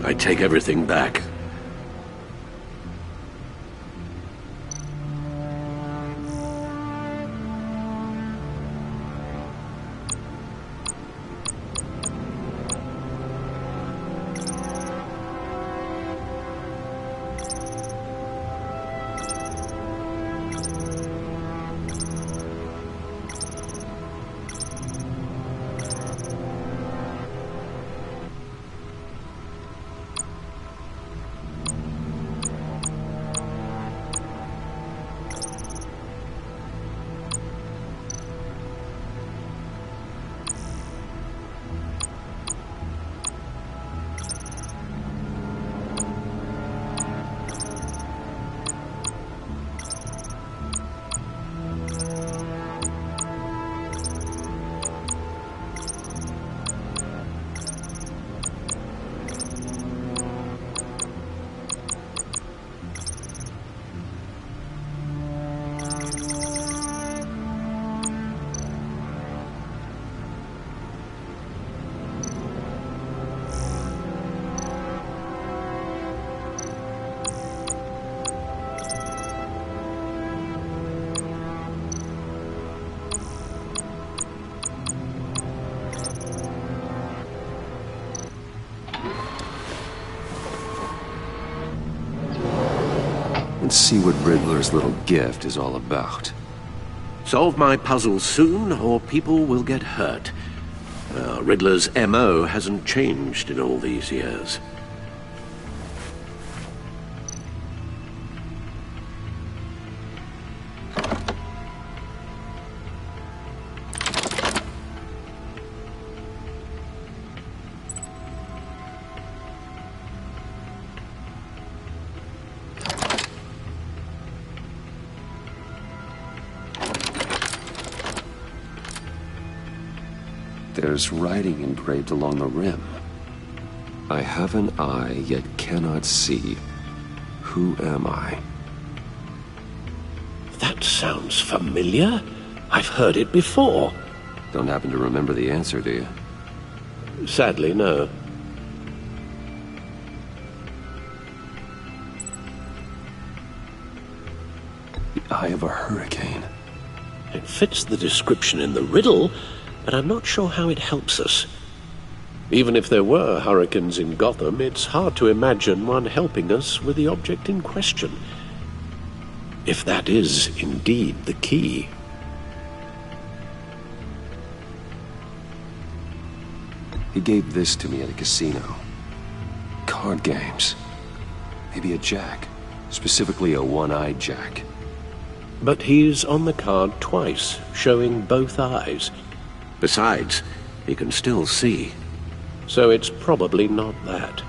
I take everything back. Let's see what Riddler's little gift is all about. Solve my puzzle soon, or people will get hurt. Riddler's MO hasn't changed in all these years. There's writing engraved along the rim. I have an eye, yet cannot see. Who am I? That sounds familiar. I've heard it before. Don't happen to remember the answer, do you? Sadly, no. The eye of a hurricane. It fits the description in the riddle, but I'm not sure how it helps us. Even if there were hurricanes in Gotham, it's hard to imagine one helping us with the object in question. If that is indeed the key. He gave this to me at a casino. Card games. Maybe a jack. Specifically a one-eyed jack. But he's on the card twice, showing both eyes. Besides, he can still see. So it's probably not that.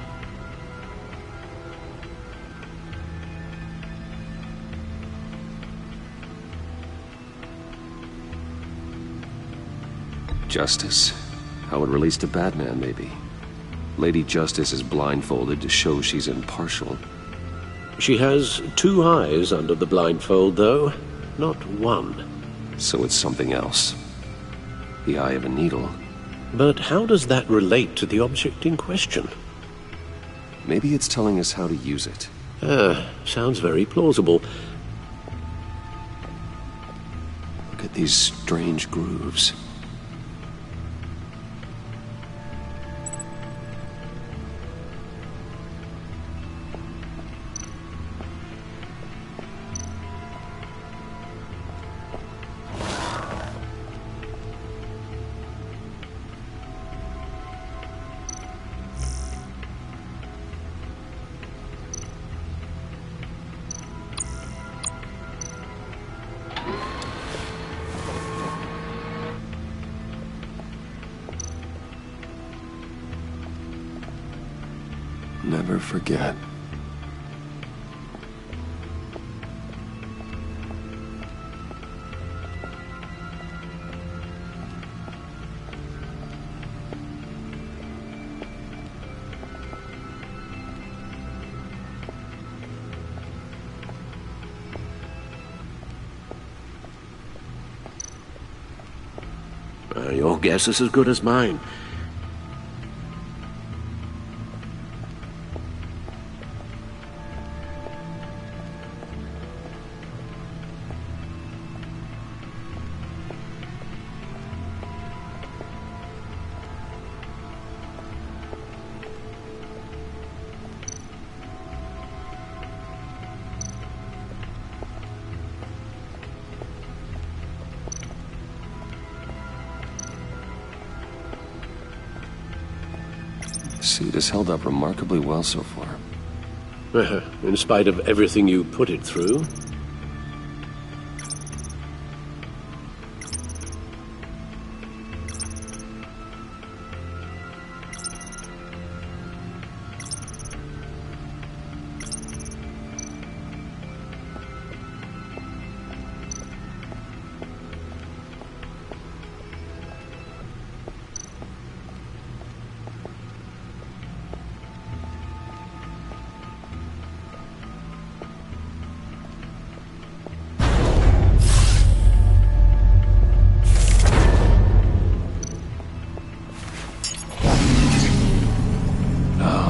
Justice? How it relates to Batman, maybe. Lady Justice is blindfolded to show she's impartial. She has two eyes under the blindfold, though, not one. So it's something else. The eye of a needle. But how does that relate to the object in question? Maybe it's telling us how to use it. Sounds very plausible. Look at these strange grooves. Never forget. Your guess is as good as mine. suit has held up remarkably well so far. In spite of everything you put it through.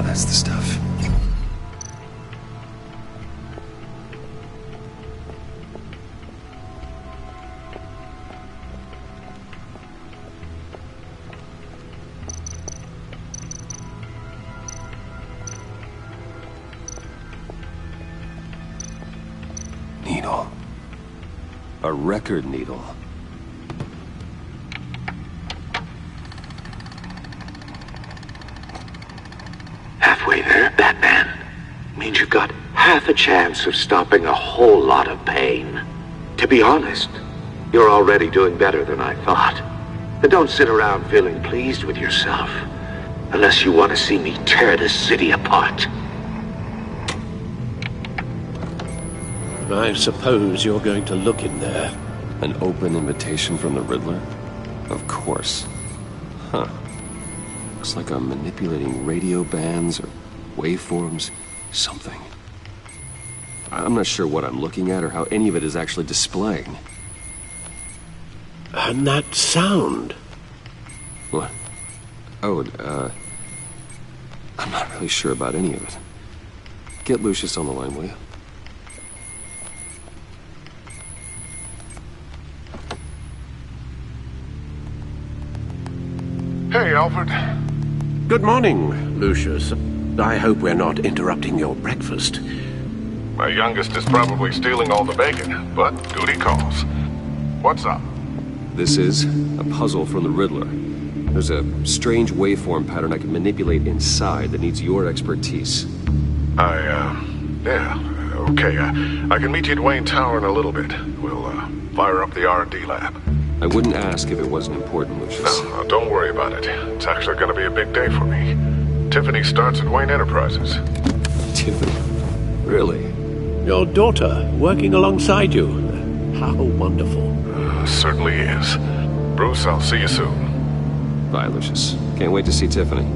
That's the stuff. Needle. A record needle. Halfway there, Batman. Means you've got half a chance of stopping a whole lot of pain. To be honest, you're already doing better than I thought. But don't sit around feeling pleased with yourself. Unless you want to see me tear this city apart. I suppose you're going to look in there. An open invitation from the Riddler? Of course. Huh. Looks like I'm manipulating radio bands or waveforms, something. I'm not sure what I'm looking at or how any of it is actually displaying. And that sound. What? Oh, I'm not really sure about any of it. Get Lucius on the line, will you? Hey, Alfred. Good morning, Lucius. I hope we're not interrupting your breakfast. My youngest is probably stealing all the bacon, but duty calls. What's up? This is a puzzle from the Riddler. There's a strange waveform pattern I can manipulate inside that needs your expertise. Yeah, okay. I can meet you at Wayne Tower in a little bit. We'll, fire up the R&D lab. I wouldn't ask if it wasn't important, Lucius. No, don't worry about it. It's actually gonna be a big day for me. Tiffany starts at Wayne Enterprises. Tiffany? Really? Your daughter working alongside you. How wonderful. Certainly is. Bruce, I'll see you soon. Bye, Lucius. Can't wait to see Tiffany.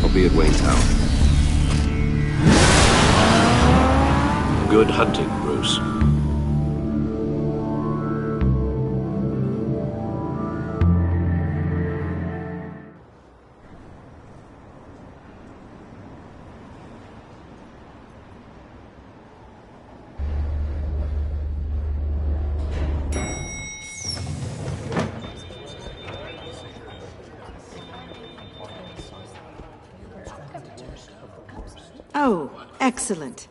I'll be at Wayne Tower. Good hunting, Bruce. Oh, excellent.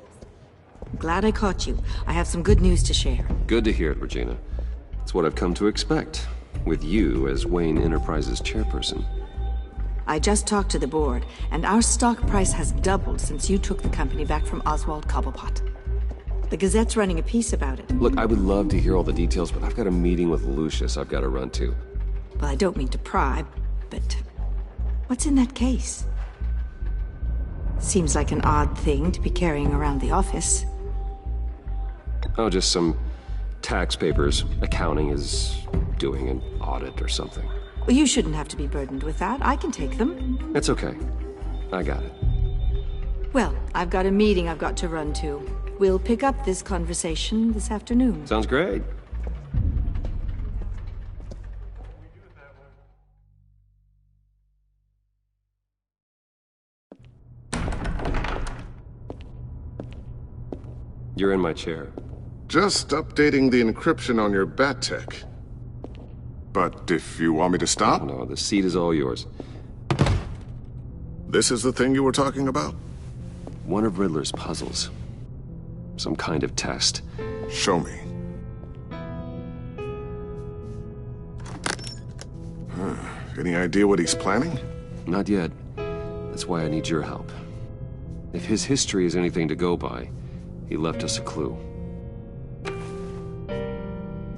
Glad I caught you. I have some good news to share. Good to hear it, Regina. It's what I've come to expect, with you as Wayne Enterprises chairperson. I just talked to the board, and our stock price has doubled since you took the company back from Oswald Cobblepot. The Gazette's running a piece about it. Look, I would love to hear all the details, but I've got a meeting with Lucius I've got to run to. Well, I don't mean to pry, but what's in that case? Seems like an odd thing to be carrying around the office. Oh, just some tax papers. Accounting is doing an audit or something. Well, you shouldn't have to be burdened with that. I can take them. It's okay. I got it. Well, I've got a meeting I've got to run to. We'll pick up this conversation this afternoon. Sounds great. You're in my chair. Just updating the encryption on your bat tech. But if you want me to stop, No, the seat is all yours. this is the thing you were talking about? One of Riddler's puzzles. Some kind of test. Show me. Any idea what he's planning? Not yet. That's why I need your help. If his history is anything to go by, he left us a clue.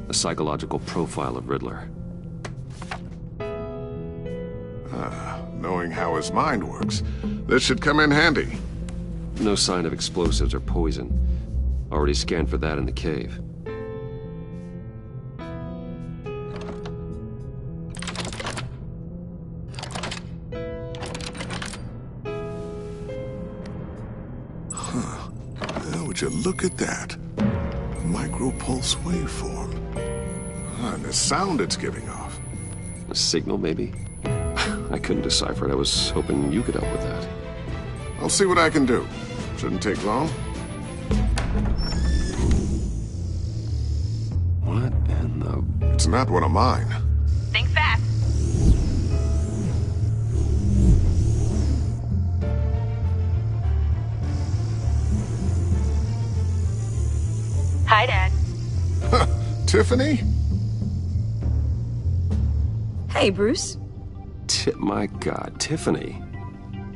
A psychological profile of Riddler. Knowing how his mind works, this should come in handy. No sign of explosives or poison. Already scanned for that in the cave. Would you look at that? A micro-pulse waveform. And the sound it's giving off. A signal, maybe? I couldn't decipher it. I was hoping you could help with that. I'll see what I can do. Shouldn't take long. What in the... It's not one of mine. Think fast. Hi, Dad. Tiffany? Hey, Bruce. My God, Tiffany.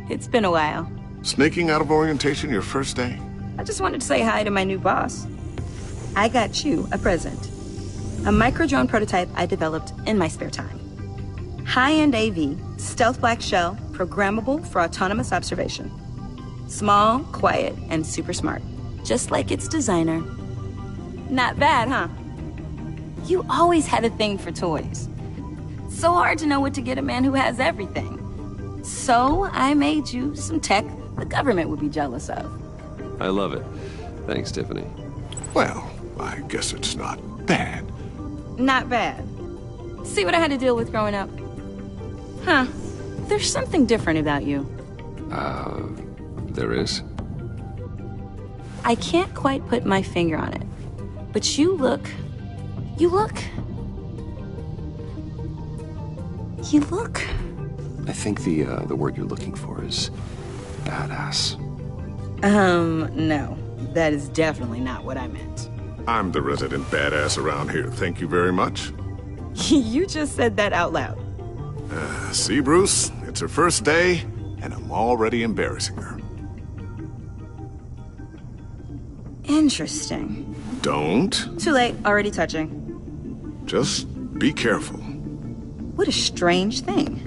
It's been a while. Sneaking out of orientation your first day? I just wanted to say hi to my new boss. I got you a present. A micro-drone prototype I developed in my spare time. High-end AV, stealth black shell, programmable for autonomous observation. Small, quiet, and super smart. Just like its designer. Not bad, huh? You always had a thing for toys. So hard to know what to get a man who has everything. So I made you some tech the government would be jealous of. I love it. Thanks, Tiffany. Well, I guess it's not bad. Not bad. See what I had to deal with growing up? Huh. There's something different about you. There is? I can't quite put my finger on it. But you look... I think the word you're looking for is badass. No. That is definitely not what I meant. I'm the resident badass around here. Thank you very much. You just said that out loud. See, Bruce? It's her first day, and I'm already embarrassing her. Interesting. Don't. Too late. Already touching. Just be careful. What a strange thing.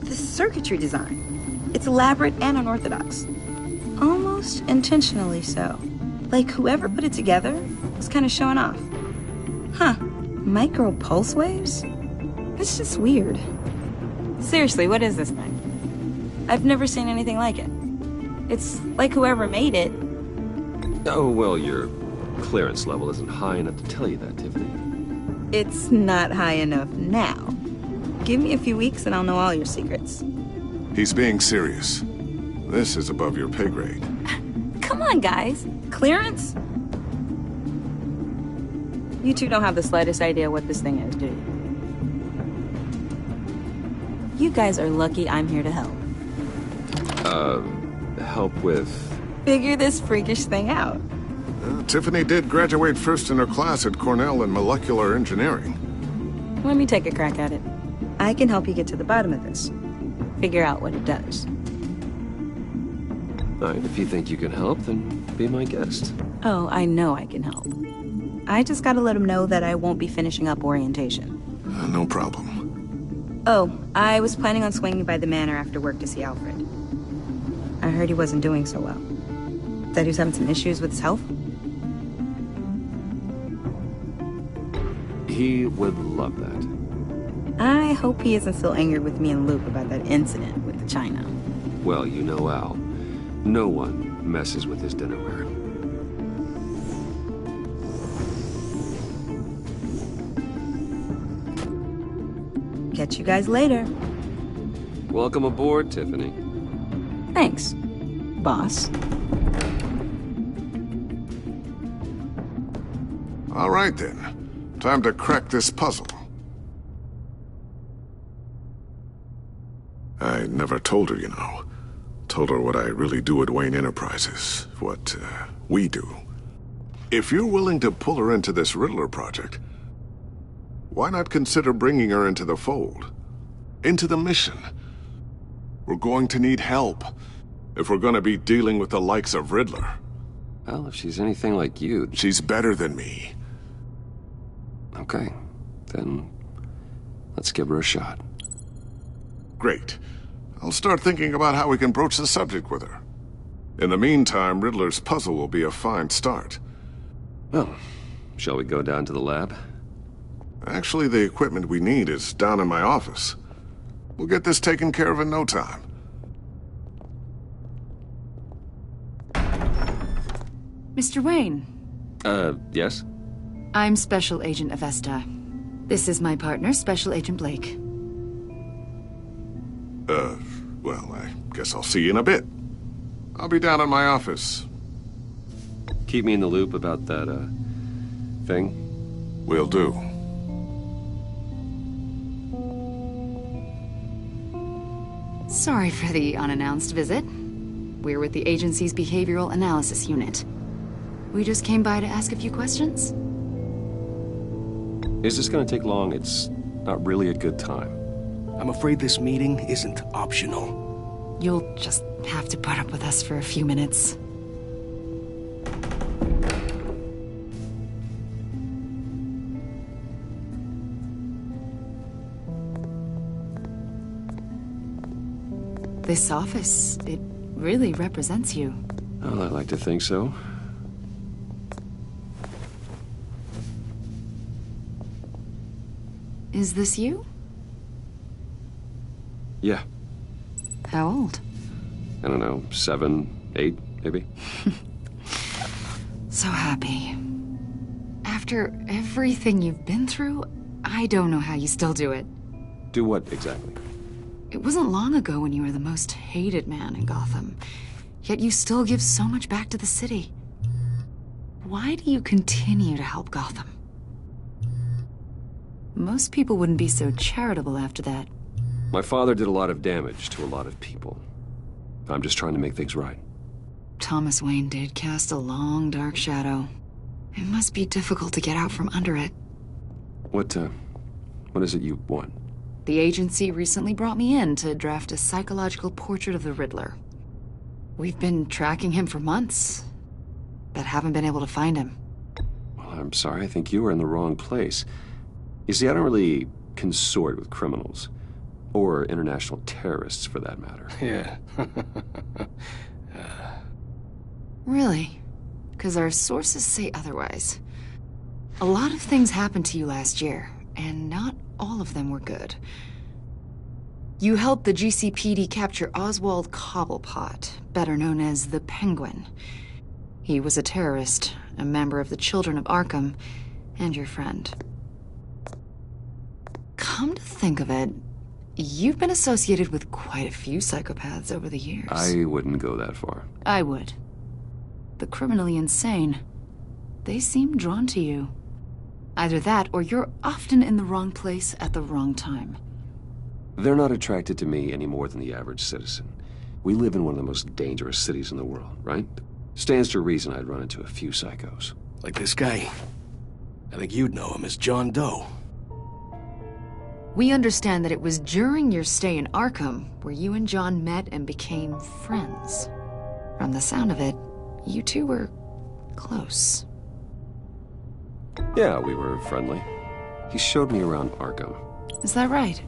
The circuitry design. It's elaborate and unorthodox. Almost intentionally so. Like whoever put it together was kind of showing off. Huh. Micro pulse waves? It's just weird. Seriously, what is this thing? I've never seen anything like it. It's like whoever made it. Oh, well, your clearance level isn't high enough to tell you that, Tiffany. It's not high enough now. Give me a few weeks and I'll know all your secrets. He's being serious. This is above your pay grade. Come on, guys. Clearance? You two don't have the slightest idea what this thing is, do you? You guys are lucky I'm here to help. Help with... Figure this freakish thing out. Tiffany did graduate first in her class at Cornell in molecular engineering. Let me take a crack at it. I can help you get to the bottom of this. Figure out what it does. All right, if you think you can help, then be my guest. Oh, I know I can help. I just gotta let him know that I won't be finishing up orientation. No problem. Oh, I was planning on swinging by the manor after work to see Alfred. I heard he wasn't doing so well. That he was having some issues with his health? He would love that. I hope he isn't still angered with me and Luke about that incident with the China. Well, you know Al. No one messes with his dinnerware. Catch you guys later. Welcome aboard, Tiffany. Thanks, boss. All right, then. Time to crack this puzzle. I never told her, you know. Told her what I really do at Wayne Enterprises. What, we do. If you're willing to pull her into this Riddler project, why not consider bringing her into the fold? into the mission. We're going to need help if we're going to be dealing with the likes of Riddler. Well, if she's anything like you... She's better than me. Okay, then let's give her a shot. Great. I'll start thinking about how we can broach the subject with her. In the meantime, Riddler's puzzle will be a fine start. Well, shall we go down to the lab? Actually, the equipment we need is down in my office. We'll get this taken care of in no time. Mr. Wayne. Yes? I'm Special Agent Avesta. This is my partner, Special Agent Blake. Well, I guess I'll see you in a bit. I'll be down in my office. Keep me in the loop about that, thing. Will do. Sorry for the unannounced visit. We're with the agency's Behavioral Analysis Unit. We just came by to ask a few questions. Is this gonna take long? It's not really a good time. I'm afraid this meeting isn't optional. You'll just have to put up with us for a few minutes. This office, it really represents you. Well, I like to think so. Is this you? Yeah. How old? I don't know, 7, 8, maybe? So happy. After everything you've been through, I don't know how you still do it. Do what, exactly? It wasn't long ago when you were the most hated man in Gotham. Yet you still give so much back to the city. Why do you continue to help Gotham? Most people wouldn't be so charitable after that. My father did a lot of damage to a lot of people. I'm just trying to make things right. Thomas Wayne did cast a long, dark shadow. It must be difficult to get out from under it. What is it you want? The agency recently brought me in to draft a psychological portrait of the Riddler. We've been tracking him for months, but haven't been able to find him. Well, I'm sorry, I think you were in the wrong place. You see, I don't really consort with criminals. Or international terrorists, for that matter. Yeah. Really? Because our sources say otherwise. A lot of things happened to you last year, and not all of them were good. You helped the GCPD capture Oswald Cobblepot, better known as the Penguin. He was a terrorist, a member of the Children of Arkham, and your friend. Come to think of it, you've been associated with quite a few psychopaths over the years. I wouldn't go that far. I would. The criminally insane. They seem drawn to you. Either that, or you're often in the wrong place at the wrong time. They're not attracted to me any more than the average citizen. We live in one of the most dangerous cities in the world, right? Stands to reason I'd run into a few psychos. Like this guy. I think you'd know him as John Doe. We understand that it was during your stay in Arkham where you and John met and became friends. From the sound of it, you two were close. Yeah, we were friendly. He showed me around Arkham. Is that right?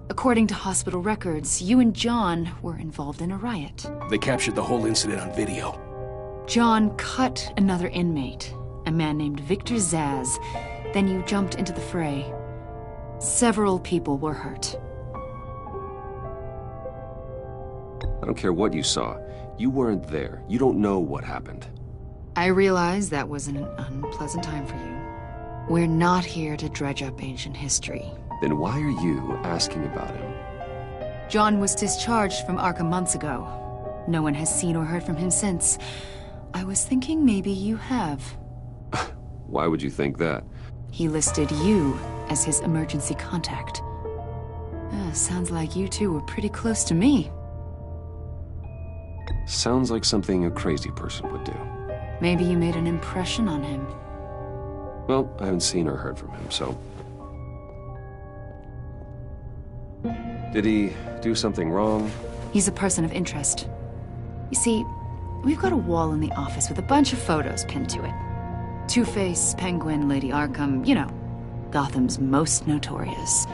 According to hospital records, you and John were involved in a riot. They captured the whole incident on video. John cut another inmate, a man named Victor Zsasz. Then you jumped into the fray. Several people were hurt. I don't care what you saw. You weren't there. You don't know what happened. I realize that was an unpleasant time for you. We're not here to dredge up ancient history. Then why are you asking about him? John was discharged from Arkham months ago. No one has seen or heard from him since. I was thinking maybe you have. Why would you think that? He listed you as his emergency contact. Sounds like you two were pretty close to me. Sounds like something a crazy person would do. Maybe you made an impression on him. Well, I haven't seen or heard from him, so... Did he do something wrong? He's a person of interest. You see, we've got a wall in the office with a bunch of photos pinned to it. Two-Face, Penguin, Lady Arkham, you know, Gotham's most notorious.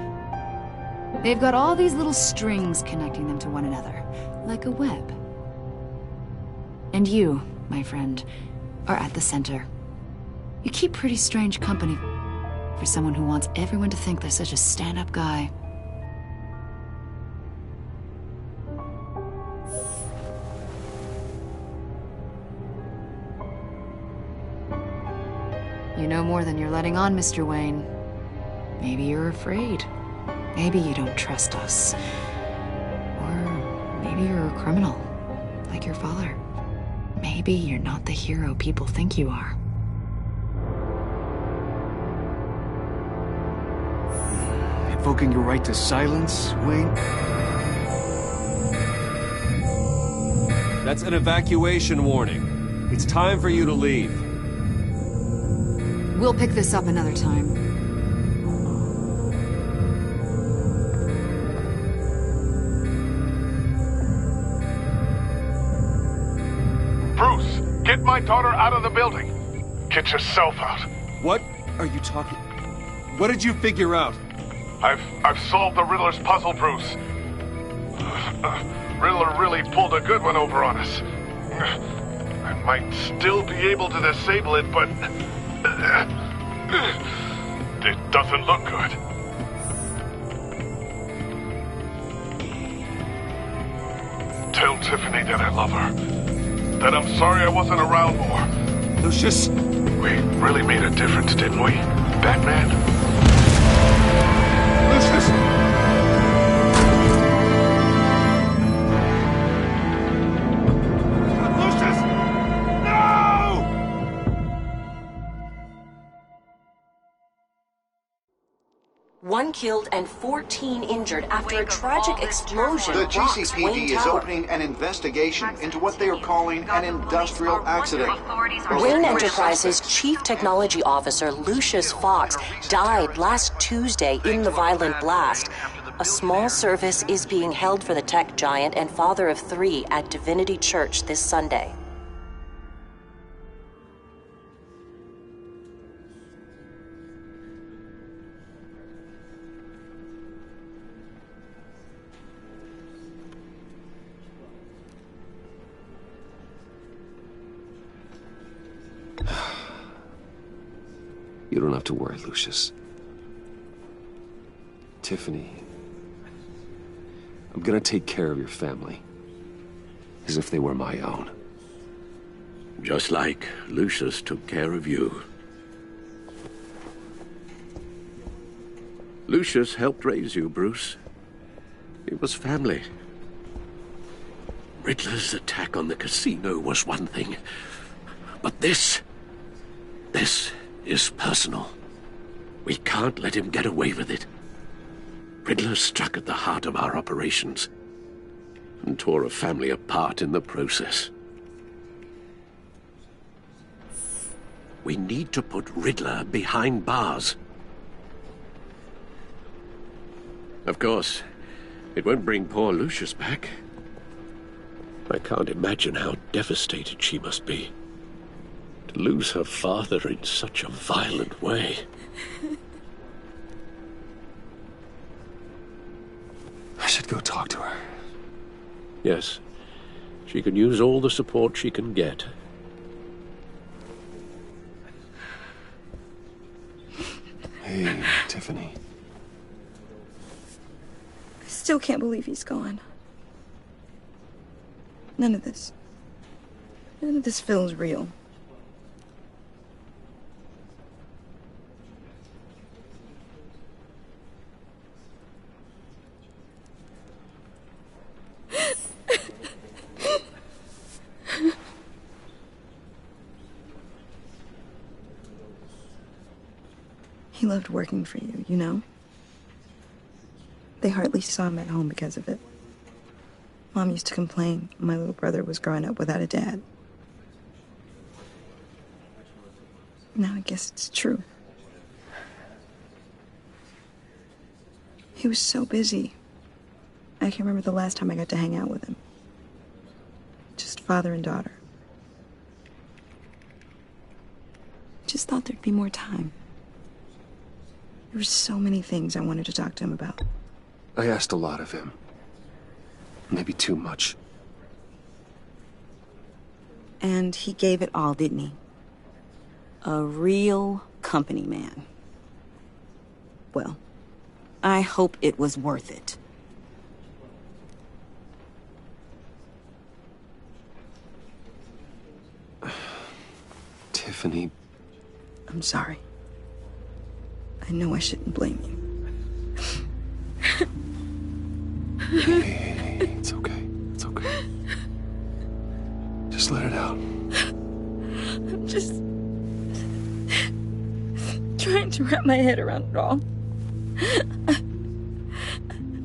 They've got all these little strings connecting them to one another, like a web. And you, my friend, are at the center. You keep pretty strange company for someone who wants everyone to think they're such a stand-up guy. You know more than you're letting on, Mr. Wayne. Maybe you're afraid. Maybe you don't trust us. Or maybe you're a criminal, like your father. Maybe you're not the hero people think you are. Invoking your right to silence, Wayne? That's an evacuation warning. It's time for you to leave. We'll pick this up another time. Bruce, get my daughter out of the building. Get yourself out. What are you talking... What did you figure out? I've solved the Riddler's puzzle, Bruce. Riddler really pulled a good one over on us. I might still be able to disable it, but... it doesn't look good. Tell Tiffany that I love her. That I'm sorry I wasn't around more. Lucius? We really made a difference, didn't we, Batman? Lucius! One killed and 14 injured after a tragic explosion. The rocks GCPD Wayne is Tower. opening an investigation into what they are calling an industrial accident. Wayne Enterprises' Chief Technology Officer Lucius Fox died last Tuesday in the violent blast. A small service is being held for the tech giant and father of 3 at Divinity Church this Sunday. You don't have to worry, Lucius. Tiffany, I'm gonna take care of your family. As if they were my own. Just like Lucius took care of you. Lucius helped raise you, Bruce. It was family. Riddler's attack on the casino was one thing. But this is personal. We can't let him get away with it. Riddler struck at the heart of our operations and tore a family apart in the process. We need to put Riddler behind bars. Of course, it won't bring poor Lucius back. I can't imagine how devastated she must be. To lose her father in such a violent way. I should go talk to her. Yes, she can use all the support she can get. Hey, Tiffany. I still can't believe he's gone. None of this feels real. He loved working for you, you know? They hardly saw him at home because of it. Mom used to complain my little brother was growing up without a dad. Now I guess it's true. He was so busy. I can't remember the last time I got to hang out with him. Just father and daughter. Just thought there'd be more time. There were so many things I wanted to talk to him about. I asked a lot of him. Maybe too much. And he gave it all, didn't he? A real company man. Well, I hope it was worth it. Tiffany... I'm sorry. I know I shouldn't blame you. Hey, it's okay. It's okay. Just let it out. I'm just trying to wrap my head around it all.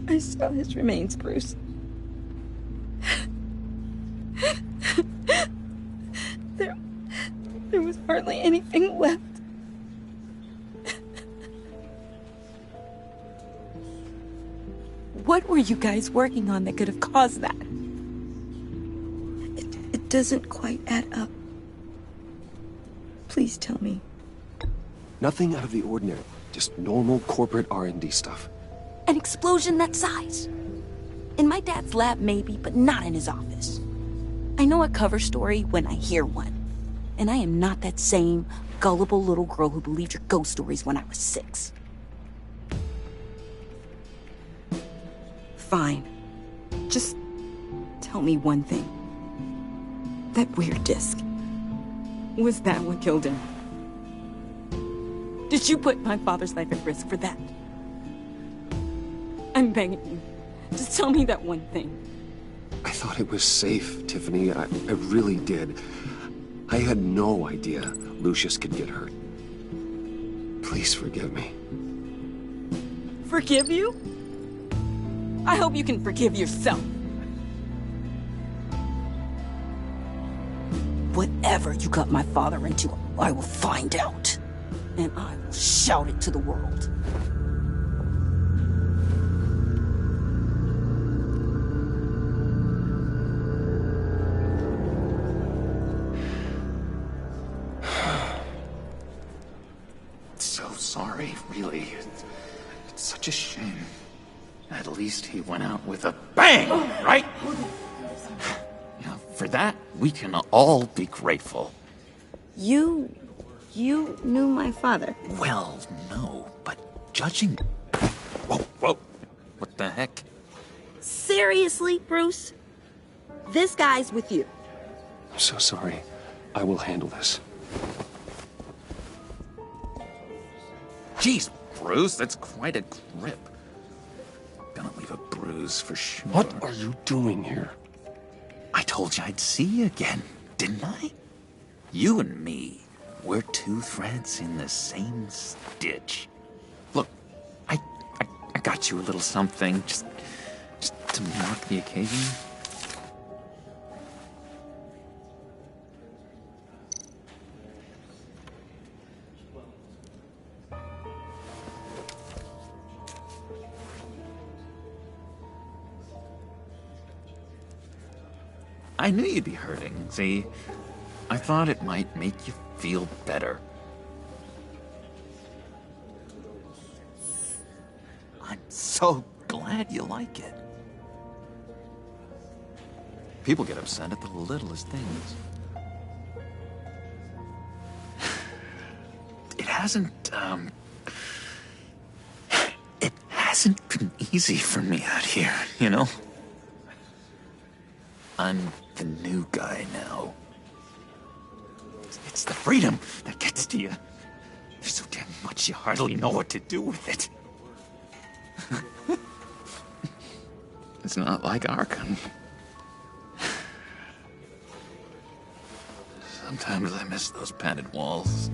I saw his remains, Bruce. There was hardly anything left. What were you guys working on that could have caused that? It doesn't quite add up. Please tell me. Nothing out of the ordinary. Just normal corporate R&D stuff. An explosion that size? In my dad's lab, maybe, but not in his office. I know a cover story when I hear one. And I am not that same gullible little girl who believed your ghost stories when I was 6. Fine. Just tell me one thing. That weird disc. Was that what killed him? Did you put my father's life at risk for that? I'm begging you. Just tell me that one thing. I thought it was safe, Tiffany. I really did. I had no idea Lucius could get hurt. Please forgive me. Forgive you? I hope you can forgive yourself. Whatever you got my father into, I will find out. And I will shout it to the world. So sorry, really. It's such a shame. At least he went out with a bang, right? Now, for that, we can all be grateful. You knew my father? Well, no, but judging... Whoa. What the heck? Seriously, Bruce? This guy's with you. I'm so sorry. I will handle this. Jeez, Bruce, that's quite a grip. Gonna leave a bruise for sure. What are you doing here? I told you I'd see you again, didn't I? You and me, we're two threads in the same stitch. Look, I got you a little something, just to mark the occasion. I knew you'd be hurting, see? I thought it might make you feel better. I'm so glad you like it. People get upset at the littlest things. It hasn't been easy for me out here, you know? I'm the new guy now. It's the freedom that gets to you. There's so damn much you hardly know what to do with it. It's not like Arkham. Sometimes I miss those padded walls.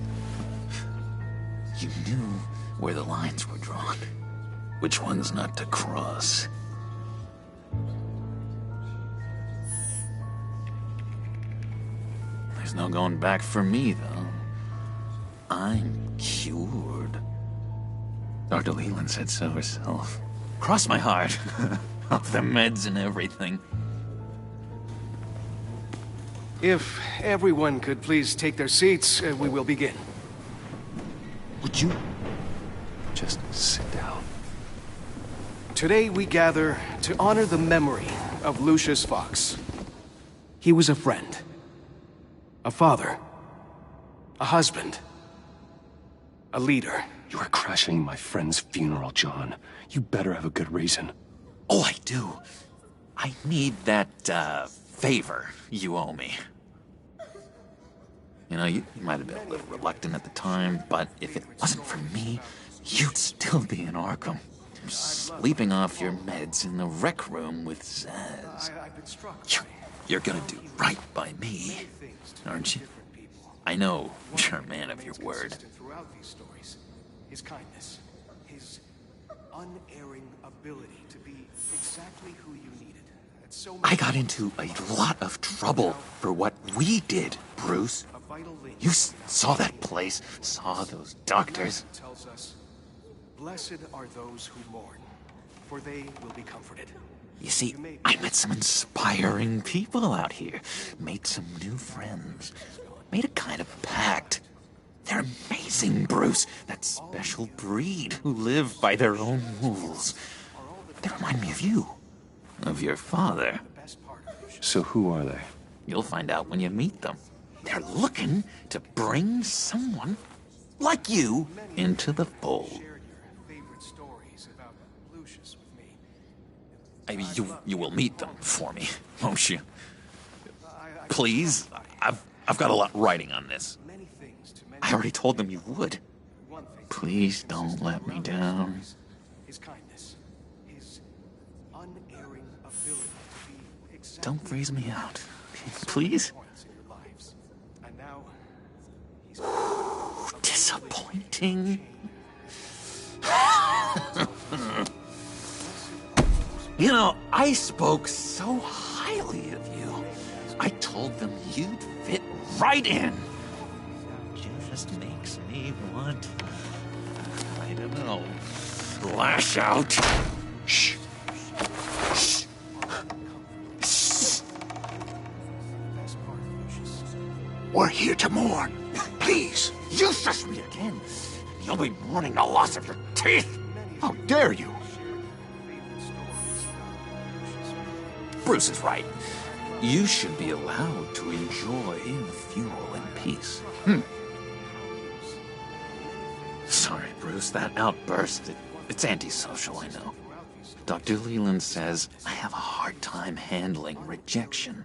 You knew where the lines were drawn, which ones not to cross. There's no going back for me, though. I'm cured. Dr. Leland said so herself. Cross my heart. Off the meds and everything. If everyone could please take their seats, we will begin. Would you just sit down? Today we gather to honor the memory of Lucius Fox. He was a friend, a father, a husband, a leader. You are crashing my friend's funeral, John. You better have a good reason. Oh, I do. I need that, favor you owe me. You know, you might have been a little reluctant at the time, but if it wasn't for me, you'd still be in Arkham. Sleeping off your meds in the rec room with Zaz. You're gonna do right by me, aren't you? I know you're a man of your word. His kindness, his unerring ability to be exactly who you needed. I got into a lot of trouble for what we did, Bruce. You saw that place, saw those doctors. Tells us, blessed are those who mourn, for they will be comforted. You see, I met some inspiring people out here, made some new friends, made a kind of pact. They're amazing, Bruce. That special breed who live by their own rules. They remind me of you. Of your father. So who are they? You'll find out when you meet them. They're looking to bring someone like you into the fold. I mean, you will meet them for me, won't you? Please? I've got a lot writing on this. I already told them you would. Please don't let me down. His kindness, his unerring ability to be exactly Don't freeze me out, please. And now Disappointing. You know, I spoke so highly of you. I told them you'd fit right in. Just makes me want, I don't know, lash out. Shh. Shh. Shh. We're here to mourn. Please. You shush me again. You'll be mourning the loss of your teeth. How dare you? Bruce is right. You should be allowed to enjoy the funeral in peace. Sorry, Bruce, that outburst, it's antisocial, I know. Dr. Leland says I have a hard time handling rejection.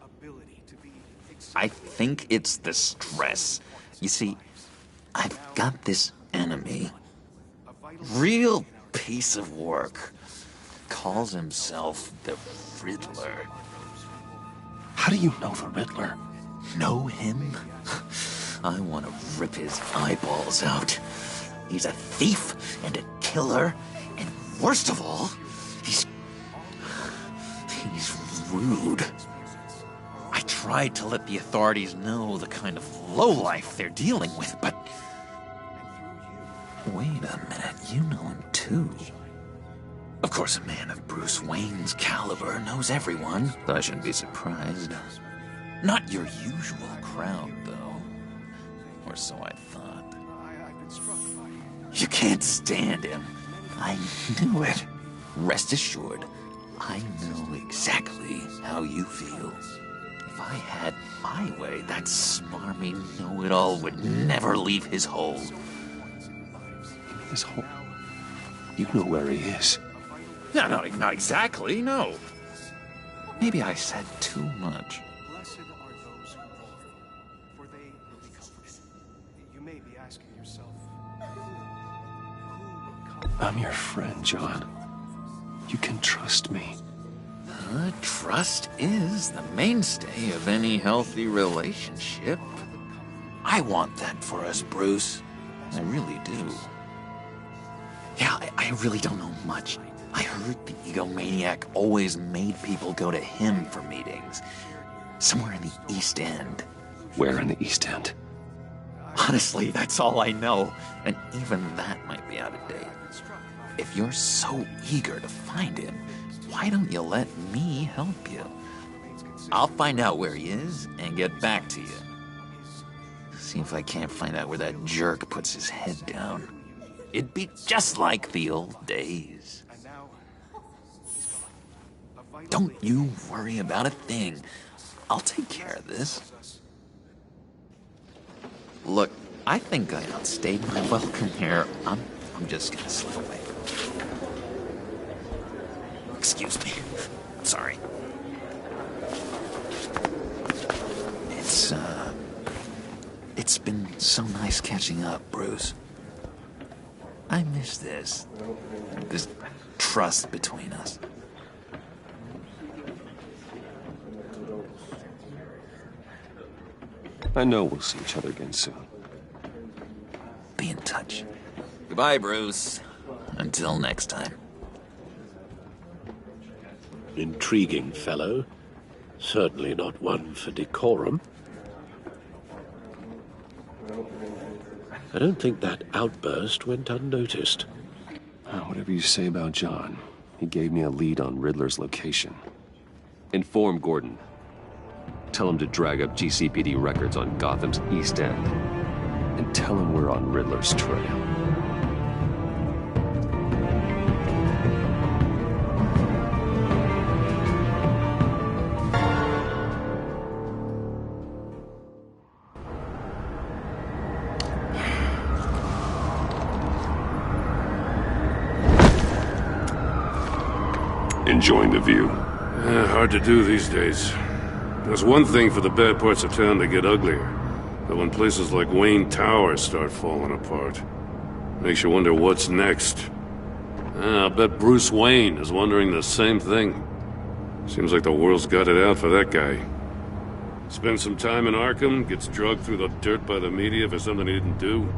I think it's the stress. You see, I've got this enemy. Real piece of work. Calls himself the Riddler. How do you know the Riddler? Know him? I want to rip his eyeballs out. He's a thief and a killer, and worst of all, he's rude. I tried to let the authorities know the kind of lowlife they're dealing with, but... Wait a minute, you know him too. Of course, a man of Bruce Wayne's caliber knows everyone, so I shouldn't be surprised. Not your usual crowd, though. Or so I thought. You can't stand him. I knew it. Rest assured, I know exactly how you feel. If I had my way, that smarmy know-it-all would never leave his hole. His hole? You know where he is. No, not exactly, no. Maybe I said too much. blessed are those who mourn, for they will be comforted. You may be asking yourself, who will comfort? I'm your friend, John. You can trust me. Trust is the mainstay of any healthy relationship. I want that for us, Bruce. I really do. Yeah, I really don't know much. I heard the egomaniac always made people go to him for meetings. Somewhere in the East End. Where in the East End? Honestly, that's all I know. And even that might be out of date. If you're so eager to find him, why don't you let me help you? I'll find out where he is and get back to you. See if I can't find out where that jerk puts his head down. It'd be just like the old days. Don't you worry about a thing. I'll take care of this. Look, I think I outstayed my welcome here. I'm just gonna slip away. Excuse me. Sorry. It's been so nice catching up, Bruce. I miss this trust between us. I know we'll see each other again soon. Be in touch. Goodbye, Bruce. Until next time. Intriguing fellow. Certainly not one for decorum. I don't think that outburst went unnoticed. Whatever you say about John, he gave me a lead on Riddler's location. Inform Gordon. Tell him to drag up GCPD records on Gotham's East End. And tell him we're on Riddler's trail. Enjoying the view? Hard to do these days. There's one thing for the bad parts of town to get uglier. But when places like Wayne Tower start falling apart, makes you wonder what's next. I'll bet Bruce Wayne is wondering the same thing. Seems like the world's got it out for that guy. Spends some time in Arkham, gets drugged through the dirt by the media for something he didn't do.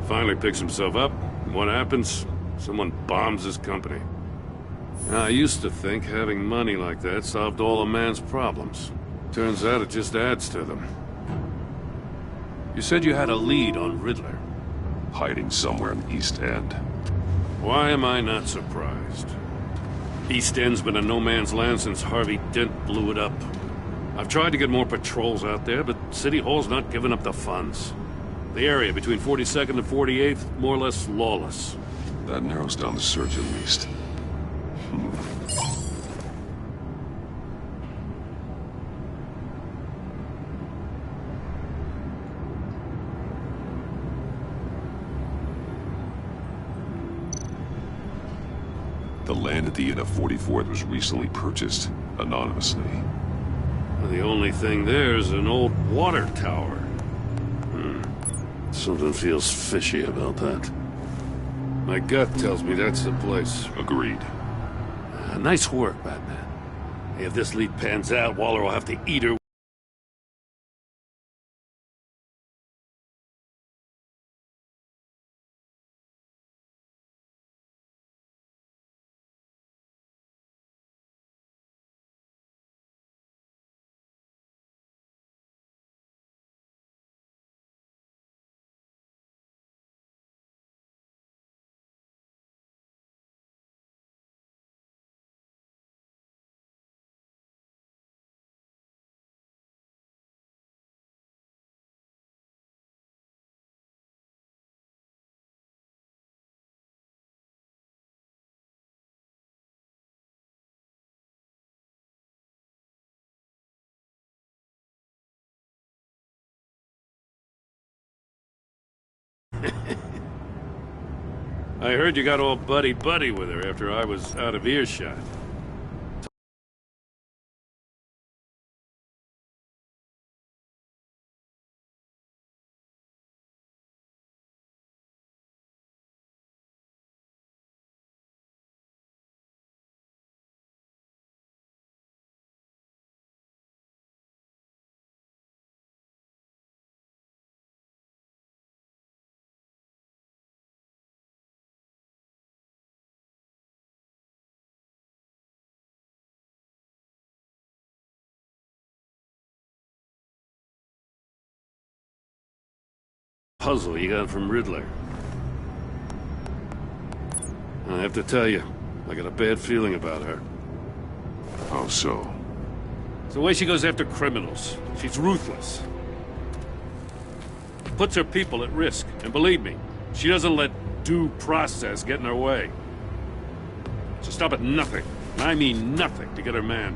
Finally picks himself up, and what happens? Someone bombs his company. Now, I used to think having money like that solved all a man's problems. Turns out it just adds to them. You said you had a lead on Riddler. Hiding somewhere in the East End. Why am I not surprised? East End's been a no-man's land since Harvey Dent blew it up. I've tried to get more patrols out there, but City Hall's not giving up the funds. The area between 42nd and 48th, more or less lawless. That narrows down the search at least. The land at the end of 44th was recently purchased, anonymously. The only thing there is an old water tower. Something feels fishy about that. My gut tells me that's the place. Agreed. Nice work, Batman. If this lead pans out, Waller will have to eat her. I heard you got all buddy-buddy with her after I was out of earshot. Puzzle you got from Riddler. I have to tell you, I got a bad feeling about her. How so? It's the way she goes after criminals. She's ruthless. Puts her people at risk. And believe me, she doesn't let due process get in her way. She'll stop at nothing, and I mean nothing, to get her man.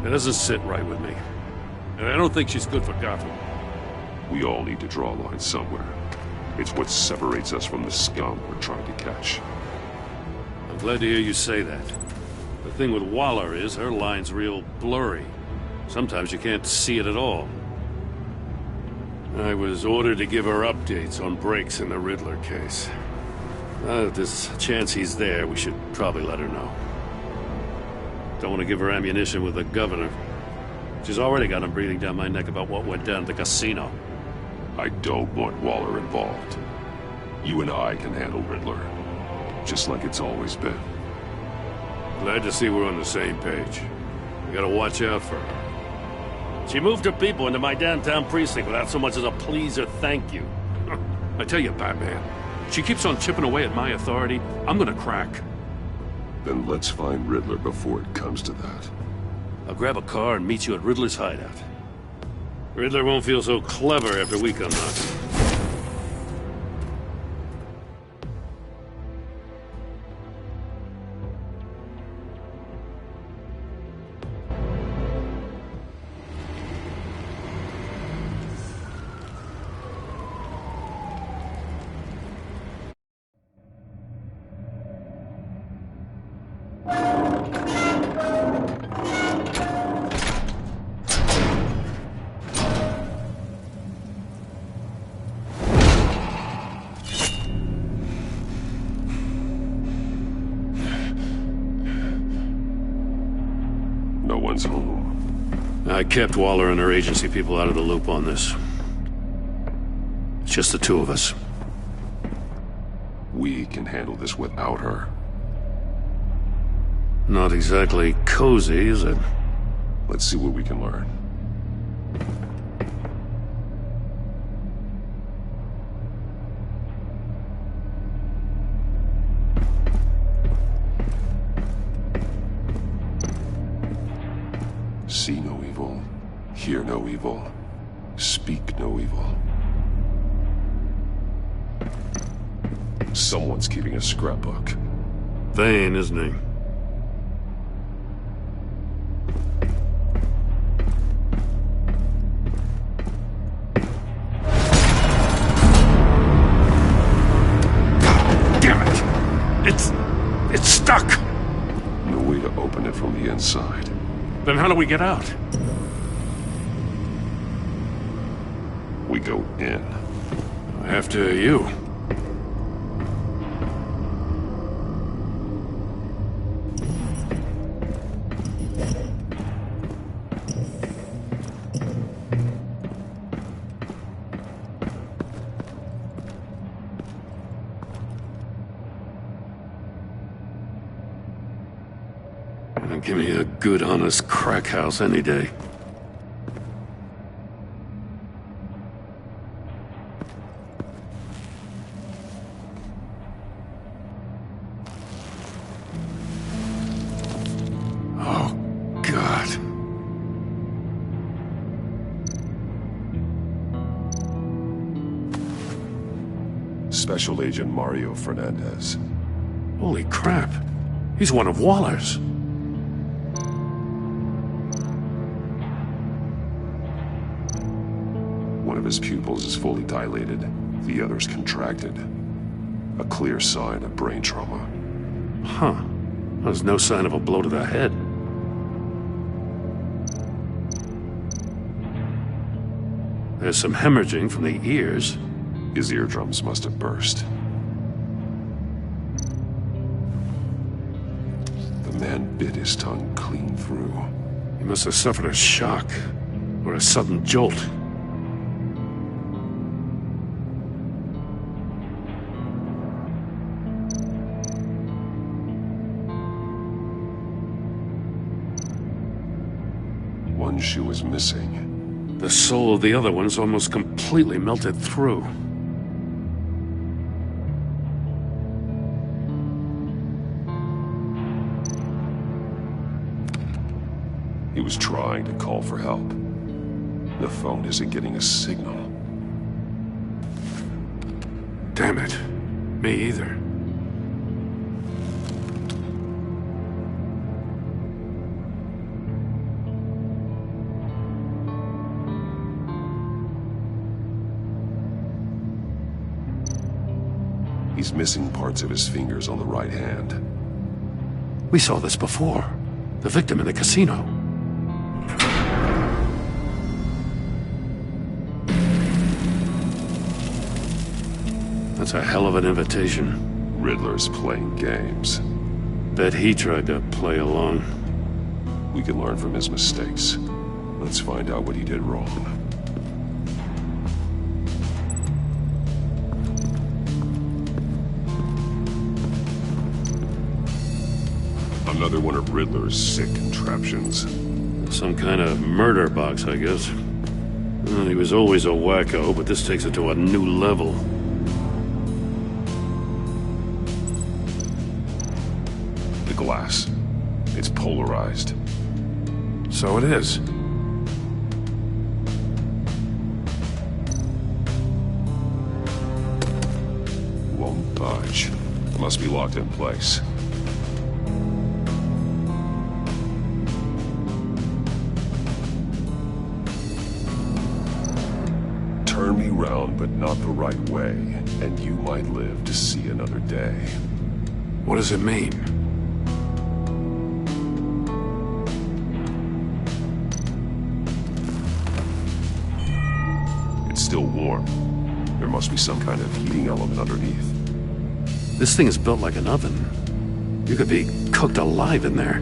It doesn't sit right with me. And I don't think she's good for Gotham. We all need to draw a line somewhere. It's what separates us from the scum we're trying to catch. I'm glad to hear you say that. The thing with Waller is her line's real blurry. Sometimes you can't see it at all. I was ordered to give her updates on breaks in the Riddler case. If there's a chance he's there, we should probably let her know. Don't want to give her ammunition with the governor. She's already got him breathing down my neck about what went down at the casino. I don't want Waller involved. You and I can handle Riddler, just like it's always been. Glad to see we're on the same page. We gotta watch out for her. She moved her people into my downtown precinct without so much as a please or thank you. I tell you, Batman, she keeps on chipping away at my authority. I'm gonna crack. Then let's find Riddler before it comes to that. I'll grab a car and meet you at Riddler's hideout. Riddler won't feel so clever after we come knocking. I kept Waller and her agency people out of the loop on this. It's just the two of us. We can handle this without her. Not exactly cozy, is it? Let's see what we can learn. See no evil, hear no evil, speak no evil. Someone's keeping a scrapbook. Vane, isn't he? God damn it! It's stuck! No way to open it from the inside. Then how do we get out? We go in. After you. Give me a good, honest crack house any day. Oh, God. Special Agent Mario Fernandez. Holy crap. He's one of Waller's. One of his pupils is fully dilated, the other's contracted. A clear sign of brain trauma. Huh. There's no sign of a blow to the head. There's some hemorrhaging from the ears. His eardrums must have burst. The man bit his tongue clean through. He must have suffered a shock, or a sudden jolt. One shoe is missing. The soul of the other one's almost completely melted through. He was trying to call for help. The phone isn't getting a signal. Damn it. Me either. He's missing parts of his fingers on the right hand. We saw this before. The victim in the casino. That's a hell of an invitation. Riddler's playing games. Bet he tried to play along. We can learn from his mistakes. Let's find out what he did wrong. Another one of Riddler's sick contraptions. Some kind of murder box, I guess. Well, he was always a wacko, but this takes it to a new level. The glass. It's polarized. So it is. Won't budge. Must be locked in place. Turn me round, but not the right way, and you might live to see another day. What does it mean? It's still warm. There must be some kind of heating element underneath. This thing is built like an oven. You could be cooked alive in there.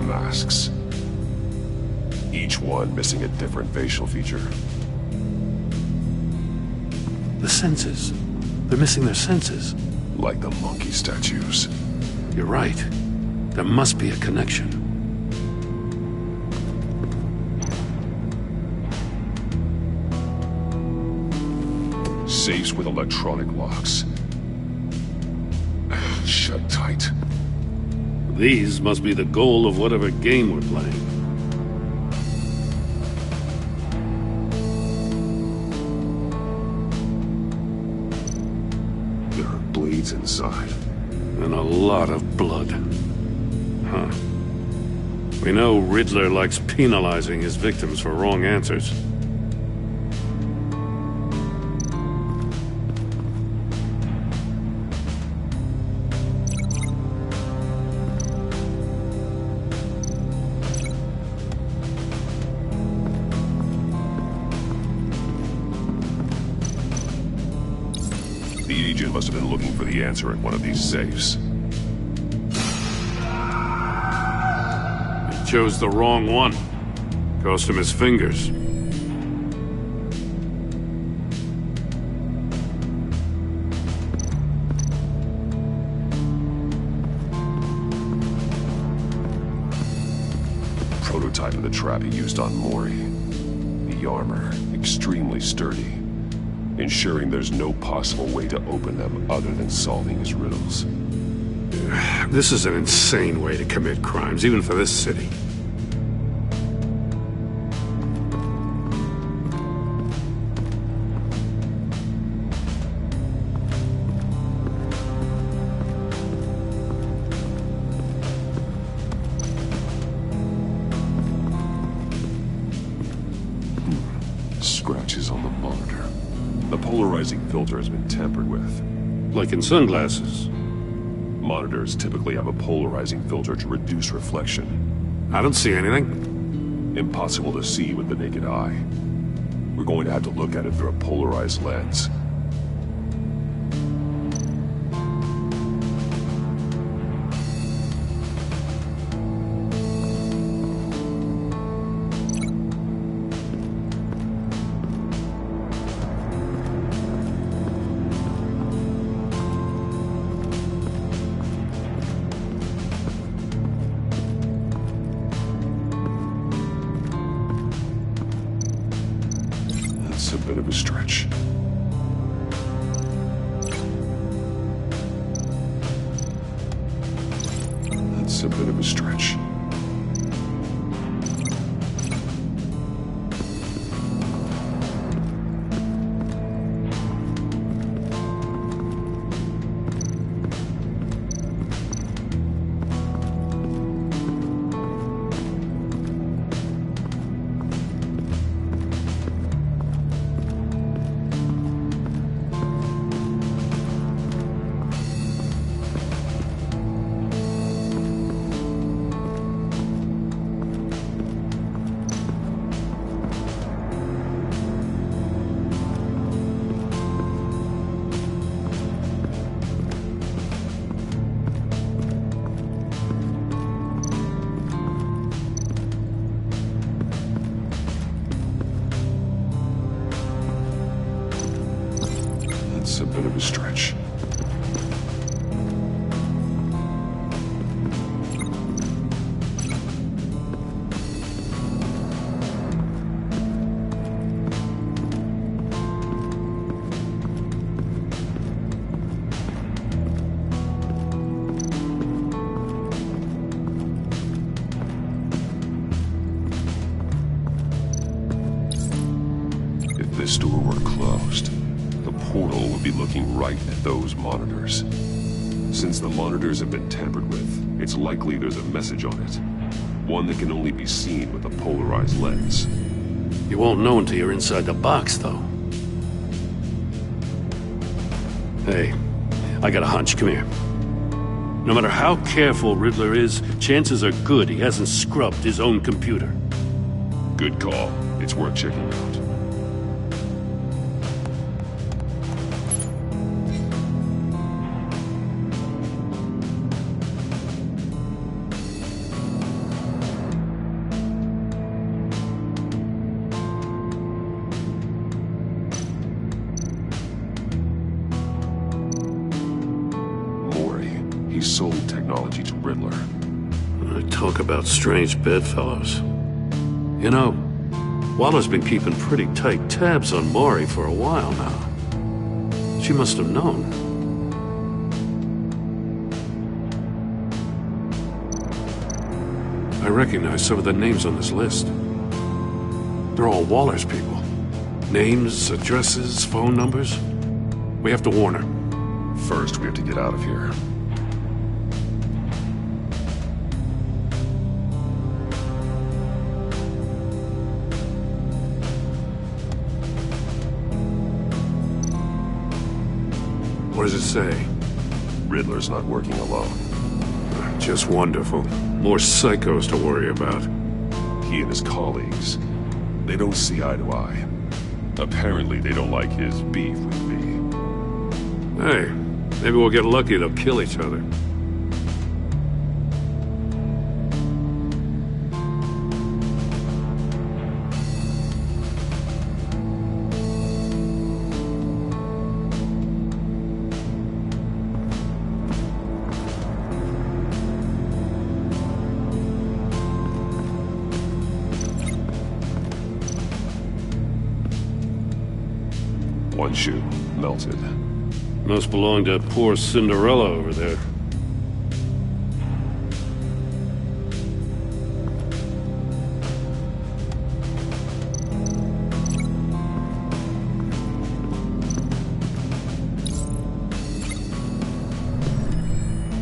Masks. Each one missing a different facial feature. The senses. They're missing their senses. Like the monkey statues. You're right. There must be a connection. Safes with electronic locks. Shut tight. These must be the goal of whatever game we're playing. There are bleeds inside. And a lot of blood. Huh. We know Riddler likes penalizing his victims for wrong answers. The agent must have been looking for the answer in one of these safes. He chose the wrong one. Cost him his fingers. Prototype of the trap he used on Mori. The armor, extremely sturdy, ensuring there's no possible way to open them other than solving his riddles. This is an insane way to commit crimes, even for this city. Scratches on the monitor. The polarizing filter has been tampered with. Like in sunglasses. Monitors typically have a polarizing filter to reduce reflection. I don't see anything. Impossible to see with the naked eye. We're going to have to look at it through a polarized lens. It's a bit of a stretch. It's a bit of a stretch. It's a bit of a stretch. If this door were closed, the portal would be looking right at those monitors. Since the monitors have been tampered with, it's likely there's a message on it. One that can only be seen with a polarized lens. You won't know until you're inside the box, though. Hey, I got a hunch. Come here. No matter how careful Riddler is, chances are good he hasn't scrubbed his own computer. Good call. It's worth checking out. He sold technology to Riddler. Talk about strange bedfellows. You know, Waller's been keeping pretty tight tabs on Maury for a while now. She must have known. I recognize some of the names on this list. They're all Waller's people. Names, addresses, phone numbers. We have to warn her. First, we have to get out of here. What does it say? Riddler's not working alone. Just wonderful. More psychos to worry about. He and his colleagues, they don't see eye to eye. Apparently, they don't like his beef with me. Hey, maybe we'll get lucky they'll kill each other. One shoe, melted. Must belong to poor Cinderella over there.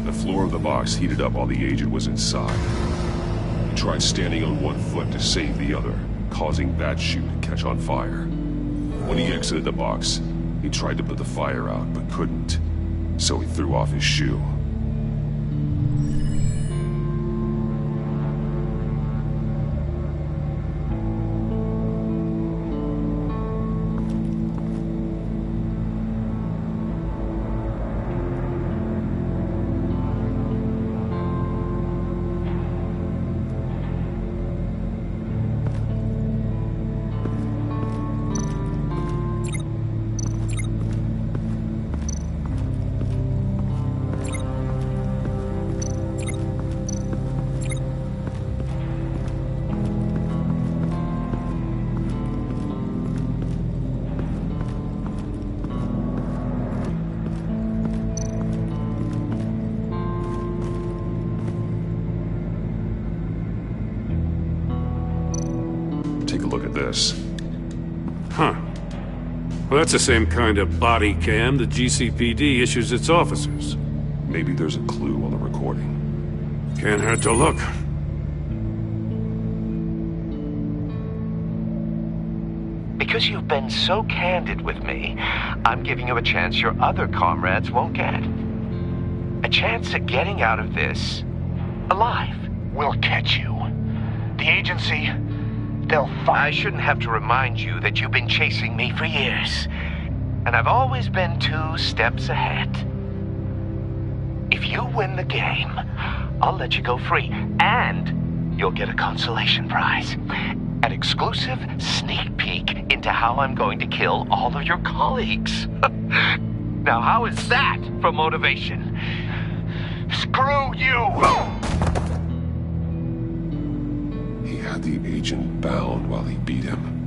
The floor of the box heated up while the agent was inside. He tried standing on one foot to save the other, causing that shoe to catch on fire. When he exited the box, he tried to put the fire out, but couldn't. So he threw off his shoe. yes. Huh. Well, that's the same kind of body cam the GCPD issues its officers. Maybe there's a clue on the recording. Can't hurt to look. Because you've been so candid with me, I'm giving you a chance your other comrades won't get. A chance at getting out of this alive. We'll catch you. The agency, they'll find... I shouldn't have to remind you that you've been chasing me for years. And I've always been 2 steps ahead. If you win the game, I'll let you go free. And you'll get a consolation prize. An exclusive sneak peek into how I'm going to kill all of your colleagues. Now, how is that for motivation? Screw you! He had the agent bound while he beat him.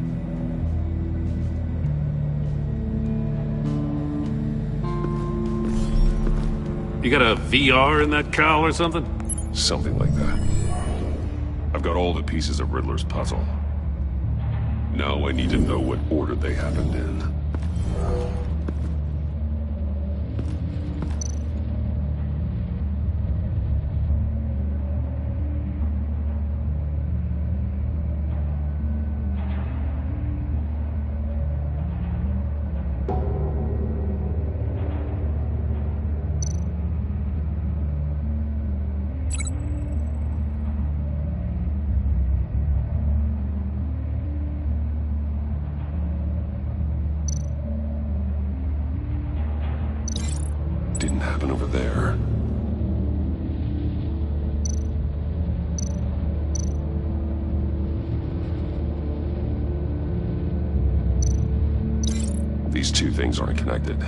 You got a VR in that cowl or something? Something like that. I've got all the pieces of Riddler's puzzle. Now I need to know what order they happened in. Didn't happen over there. These 2 things aren't connected.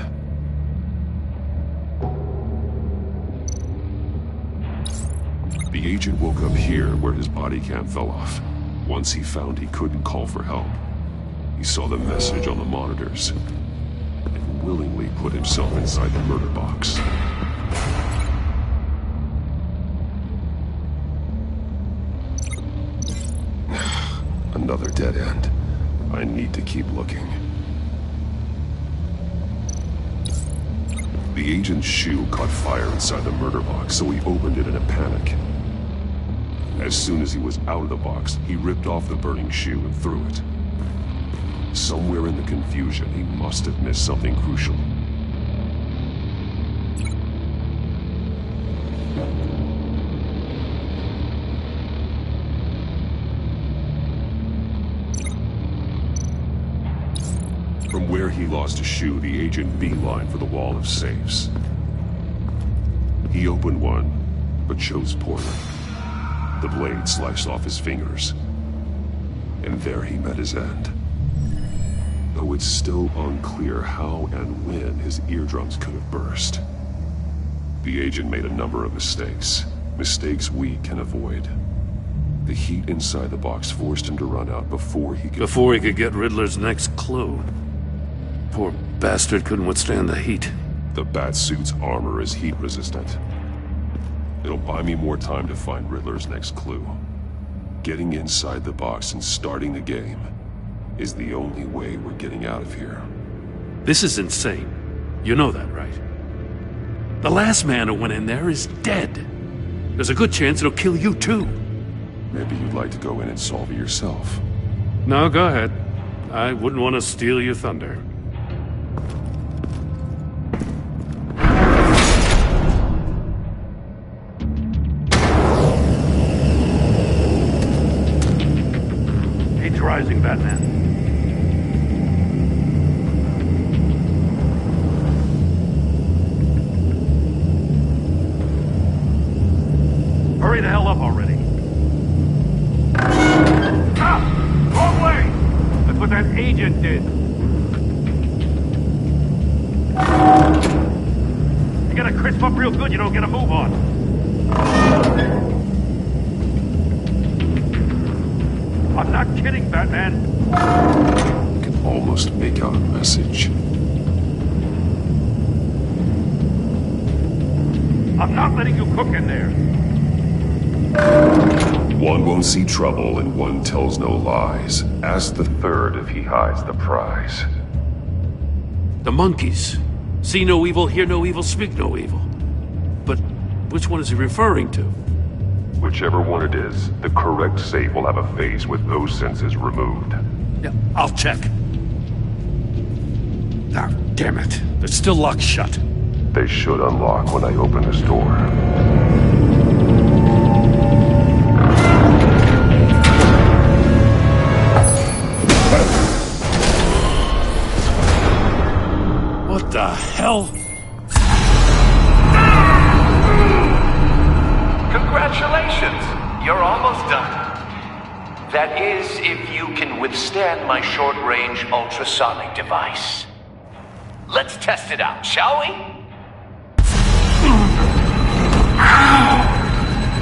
The agent woke up here where his body cam fell off. Once he found he couldn't call for help, he saw the message on the monitors and willingly put himself inside the murder box. Another dead end. I need to keep looking. The agent's shoe caught fire inside the murder box, so he opened it in a panic. As soon as he was out of the box, he ripped off the burning shoe and threw it. Somewhere in the confusion, he must have missed something crucial. From where he lost a shoe, the agent beelined for the wall of safes. He opened one, but chose poorly. The blade sliced off his fingers. And there he met his end. Though it's still unclear how and when his eardrums could have burst. The agent made a number of mistakes. Mistakes we can avoid. The heat inside the box forced him to run out before he could get Riddler's next clue. Poor bastard couldn't withstand the heat. The Batsuit's armor is heat resistant. It'll buy me more time to find Riddler's next clue. Getting inside the box and starting the game is the only way we're getting out of here. This is insane. You know that, right? The last man who went in there is dead. There's a good chance it'll kill you too. Maybe you'd like to go in and solve it yourself. No, go ahead. I wouldn't want to steal your thunder. Heat's rising, Batman. Hurry the hell up already. Ah! Wrong way! That's what that agent did. You gotta crisp up real good, you don't get a move on. I'm not kidding, Batman. I can almost make out a message. I'm not letting you cook in there. One won't see trouble and one tells no lies. Ask the third if he hides the prize. The monkeys. See no evil, hear no evil, speak no evil. But which one is he referring to? Whichever one it is, the correct safe will have a face with those senses removed. Yeah, I'll check. Ah, damn it. They're still locked shut. They should unlock when I open this door. What the hell? Congratulations! You're almost done. That is, if you can withstand my short-range ultrasonic device. Let's test it out, shall we?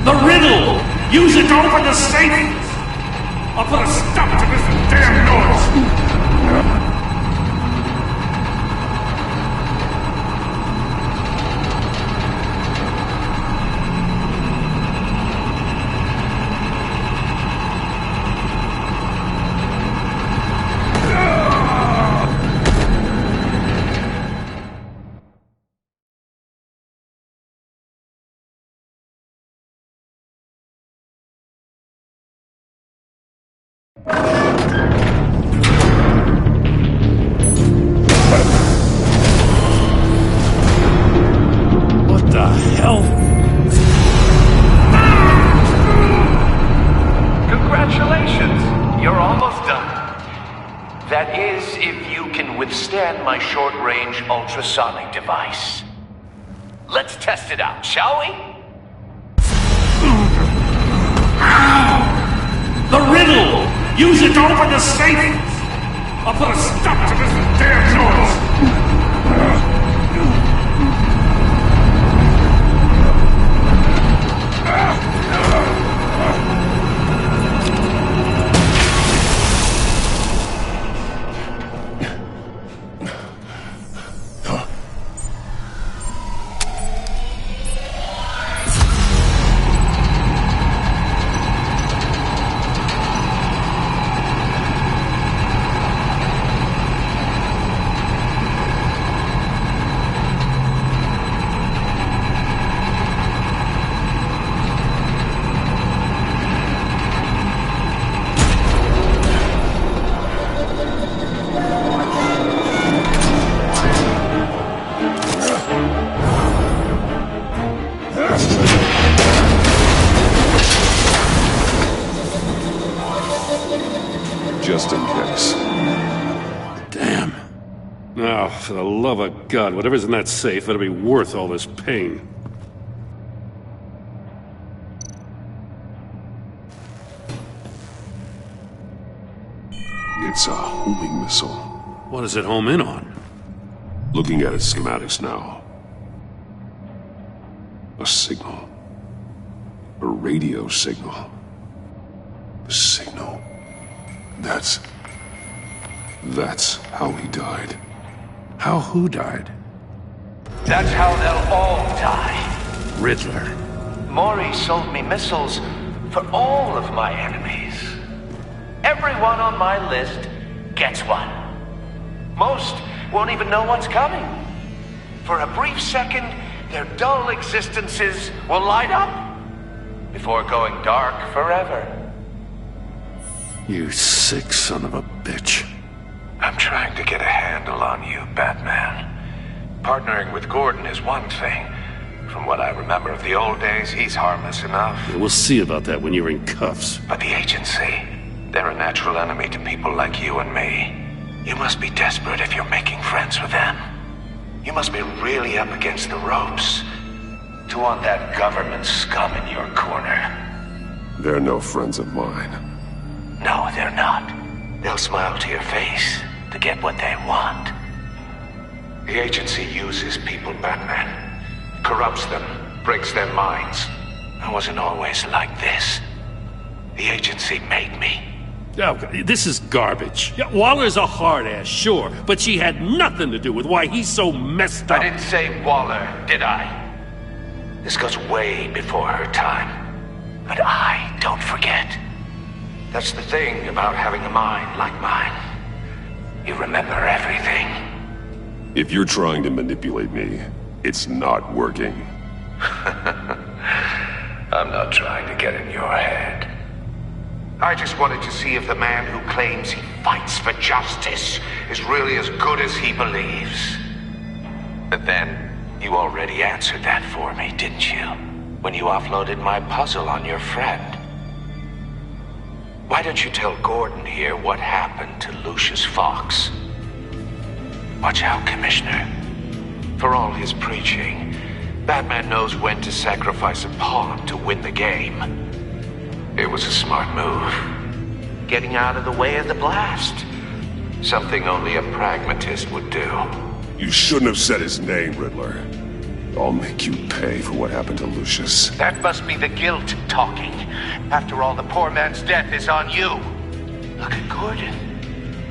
The riddle! Use it to open the safe! I'll put a stop to this damn noise! What the hell? Congratulations! You're almost done. That is, if you can withstand my short-range ultrasonic device. Let's test it out, shall we? The riddle! Use it to open the safe! I'll put a stop to this damn noise! Just in case. Damn. Now, for the love of God, whatever's in that safe better be worth all this pain. It's a homing missile. What does it home in on? Looking at its schematics now. A signal. A radio signal. A signal. That's how he died. How who died? That's how they'll all die. Riddler. Maury sold me missiles for all of my enemies. Everyone on my list gets one. Most won't even know what's coming. For a brief second, their dull existences will light up before going dark forever. You sick son of a bitch. I'm trying to get a handle on you, Batman. Partnering with Gordon is one thing. From what I remember of the old days, he's harmless enough. Yeah, we'll see about that when you're in cuffs. But the agency, they're a natural enemy to people like you and me. You must be desperate if you're making friends with them. You must be really up against the ropes to want that government scum in your corner. They're no friends of mine. No, they're not. They'll smile to your face to get what they want. The agency uses people, Batman. Corrupts them, breaks their minds. I wasn't always like this. The agency made me. Oh, this is garbage. Yeah, Waller's a hard ass, sure, but she had nothing to do with why he's so messed up. I didn't say Waller, did I? This goes way before her time. But I don't forget. That's the thing about having a mind like mine. You remember everything. If you're trying to manipulate me, it's not working. I'm not trying to get in your head. I just wanted to see if the man who claims he fights for justice is really as good as he believes. But then, you already answered that for me, didn't you? When you offloaded my puzzle on your friend. Why don't you tell Gordon here what happened to Lucius Fox? Watch out, Commissioner. For all his preaching, Batman knows when to sacrifice a pawn to win the game. It was a smart move. Getting out of the way of the blast. Something only a pragmatist would do. You shouldn't have said his name, Riddler. I'll make you pay for what happened to Lucius. That must be the guilt talking. After all, the poor man's death is on you. Look at Gordon.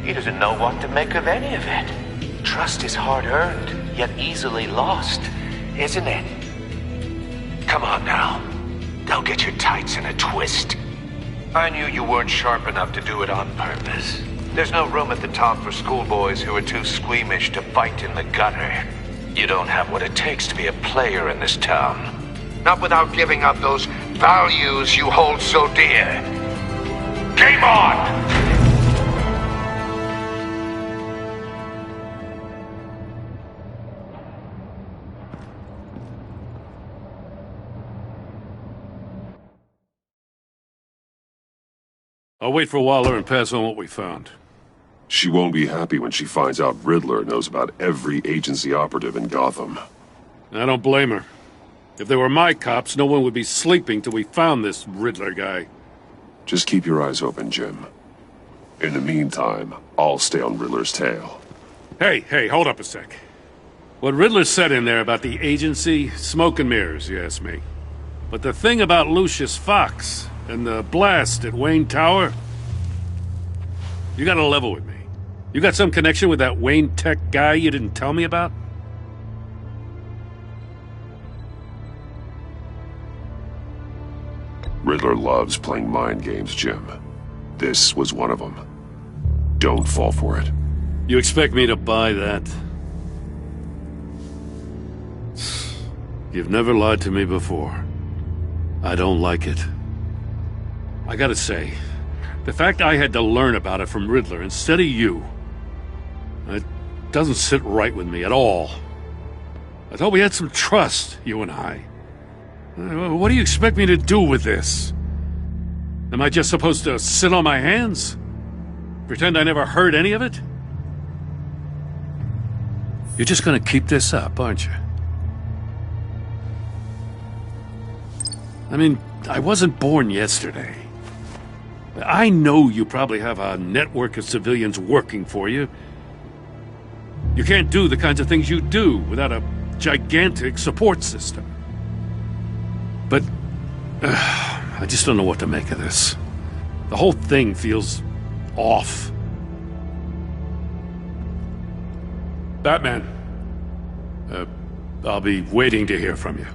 He doesn't know what to make of any of it. Trust is hard-earned, yet easily lost, isn't it? Come on now. Don't get your tights in a twist. I knew you weren't sharp enough to do it on purpose. There's no room at the top for schoolboys who are too squeamish to fight in the gutter. You don't have what it takes to be a player in this town. Not without giving up those values you hold so dear. Game on! I'll wait for Waller and pass on what we found. She won't be happy when she finds out Riddler knows about every agency operative in Gotham. I don't blame her. If they were my cops, no one would be sleeping till we found this Riddler guy. Just keep your eyes open, Jim. In the meantime, I'll stay on Riddler's tail. Hey, hold up a sec. What Riddler said in there about the agency, smoke and mirrors, you ask me. But the thing about Lucius Fox and the blast at Wayne Tower, you gotta level with me. You got some connection with that Wayne Tech guy you didn't tell me about? Riddler loves playing mind games, Jim. This was one of them. Don't fall for it. You expect me to buy that? You've never lied to me before. I don't like it. I gotta say, the fact I had to learn about it from Riddler instead of you, it doesn't sit right with me at all. I thought we had some trust, you and I. What do you expect me to do with this? Am I just supposed to sit on my hands? Pretend I never heard any of it? You're just gonna keep this up, aren't you? I mean, I wasn't born yesterday. I know you probably have a network of civilians working for you. You can't do the kinds of things you do without a gigantic support system. But I just don't know what to make of this. The whole thing feels off. Batman, I'll be waiting to hear from you.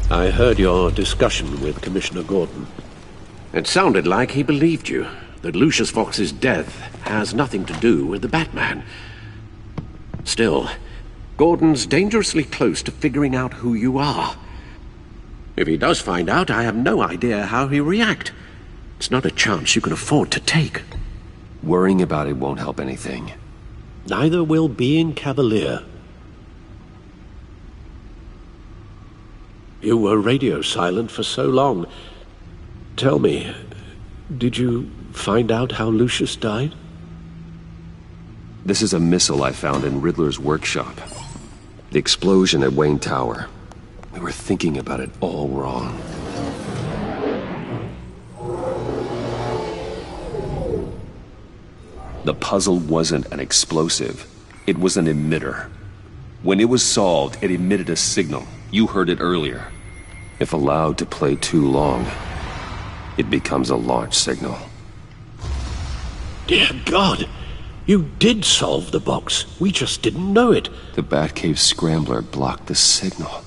I heard your discussion with Commissioner Gordon. It sounded like he believed you, that Lucius Fox's death has nothing to do with the Batman. Still, Gordon's dangerously close to figuring out who you are. If he does find out, I have no idea how he'll react. It's not a chance you can afford to take. Worrying about it won't help anything. Neither will being cavalier. You were radio silent for so long. Tell me, did you find out how Lucius died? This is a missile I found in Riddler's workshop. The explosion at Wayne Tower. We were thinking about it all wrong. The puzzle wasn't an explosive. It was an emitter. When it was solved, it emitted a signal. You heard it earlier. If allowed to play too long, it becomes a launch signal. Dear God! You did solve the box. We just didn't know it. The Batcave scrambler blocked the signal.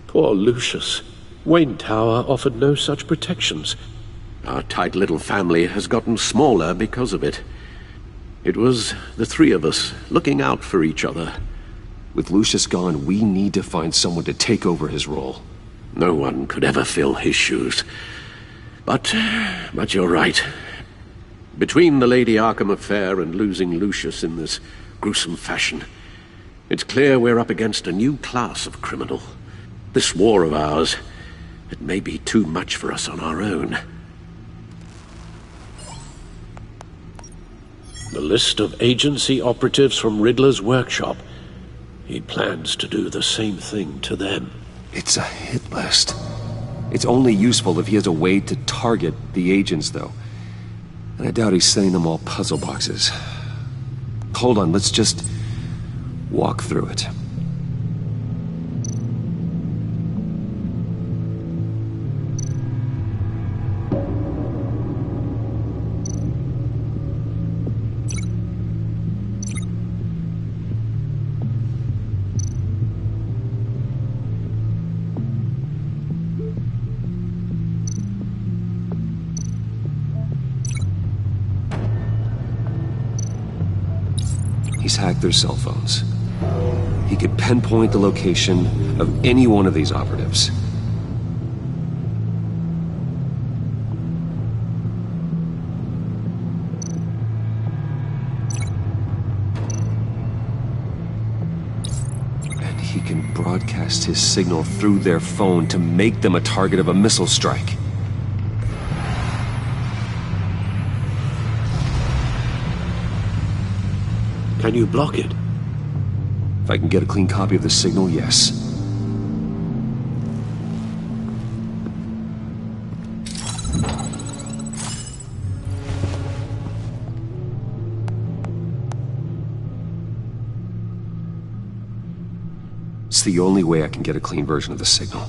Poor Lucius. Wayne Tower offered no such protections. Our tight little family has gotten smaller because of it. It was the three of us looking out for each other. With Lucius gone, we need to find someone to take over his role. No one could ever fill his shoes. But you're right. Between the Lady Arkham affair and losing Lucius in this gruesome fashion, it's clear we're up against a new class of criminal. This war of ours, it may be too much for us on our own. The list of agency operatives from Riddler's workshop. He plans to do the same thing to them. It's a hit list. It's only useful if he has a way to target the agents, though. And I doubt he's sending them all puzzle boxes. Hold on, let's just walk through it. He's hacked their cell phones. He could pinpoint the location of any one of these operatives. And he can broadcast his signal through their phone to make them a target of a missile strike. Can you block it? If I can get a clean copy of the signal, yes. It's the only way I can get a clean version of the signal.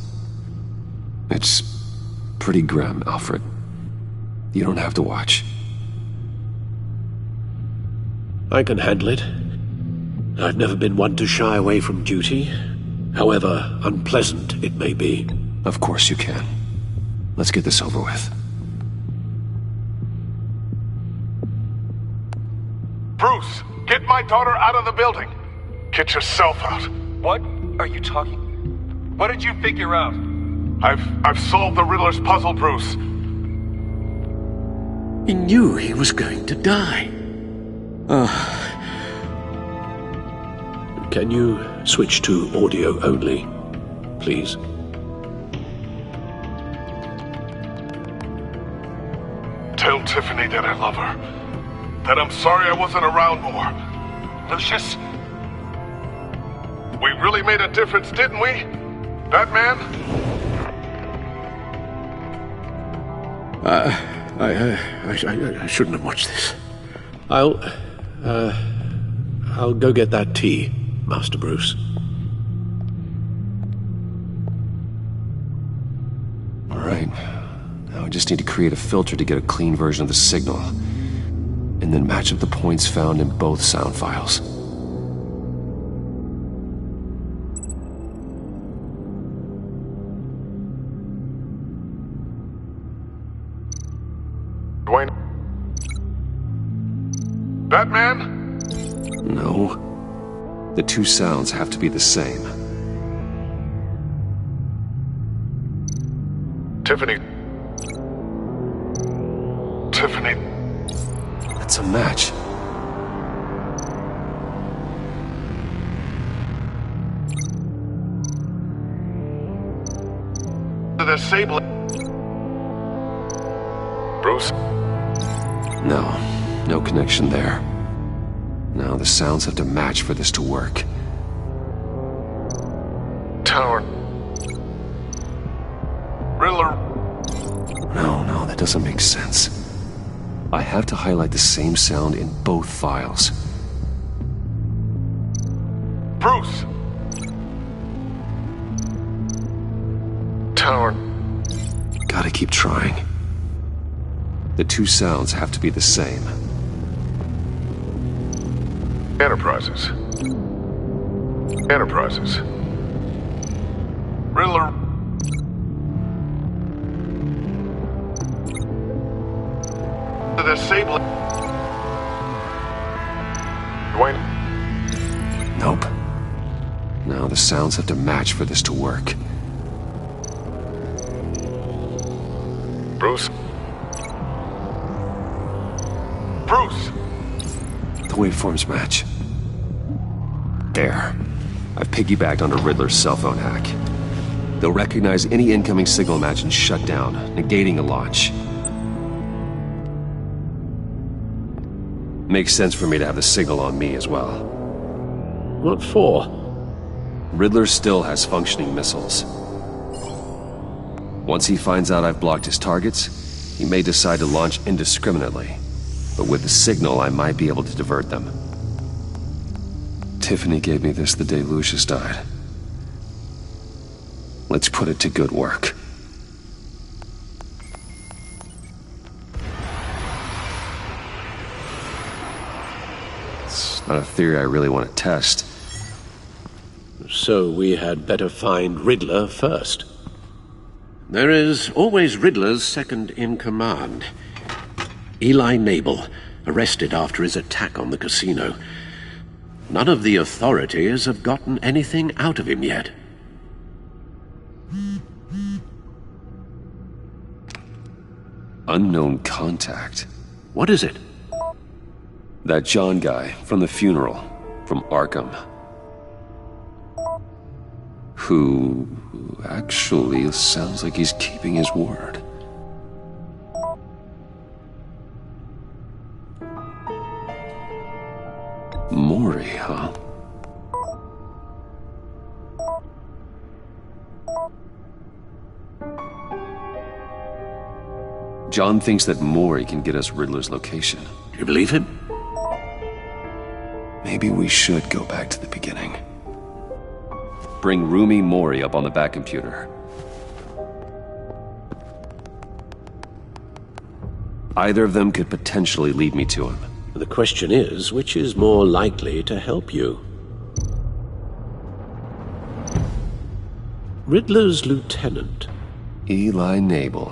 It's pretty grim, Alfred. You don't have to watch. I can handle it. I've never been one to shy away from duty, however unpleasant it may be. Of course you can. Let's get this over with. Bruce, get my daughter out of the building. Get yourself out. What are you talking? What did you figure out? I've solved the Riddler's puzzle, Bruce. He knew he was going to die. Can you switch to audio only, please? Tell Tiffany that I love her. That I'm sorry I wasn't around more. Lucius? We really made a difference, didn't we? Batman? I shouldn't have watched this. I'll go get that tea, Master Bruce. All right. Now I just need to create a filter to get a clean version of the signal, and then match up the points found in both sound files. Dwayne? Batman? No. The two sounds have to be the same. Tiffany. Tiffany. That's a match. The Sable. Bruce? No connection there. Now the sounds have to match for this to work. Tower. Riddler. No, that doesn't make sense. I have to highlight the same sound in both files. Bruce! Tower. Gotta keep trying. The two sounds have to be the same. Enterprises. Enterprises. Riddler. Disabling. Dwayne. Nope. Now the sounds have to match for this to work. Bruce. Bruce! The waveforms match. There. I've piggybacked onto Riddler's cell phone hack. They'll recognize any incoming signal match and shut down, negating a launch. Makes sense for me to have the signal on me as well. What for? Riddler still has functioning missiles. Once he finds out I've blocked his targets, he may decide to launch indiscriminately. But with the signal, I might be able to divert them. Tiffany gave me this the day Lucius died. Let's put it to good work. It's not a theory I really want to test. So we had better find Riddler first. There is always Riddler's second-in-command. Eli Nabel, arrested after his attack on the casino. None of the authorities have gotten anything out of him yet. Unknown contact. What is it? That John guy from the funeral, from Arkham. Who actually sounds like he's keeping his word. Maury, huh? John thinks that Maury can get us Riddler's location. You believe him? Maybe we should go back to the beginning. Bring Rumi Maury up on the back computer. Either of them could potentially lead me to him. The question is, which is more likely to help you? Riddler's lieutenant. Eli Nabel.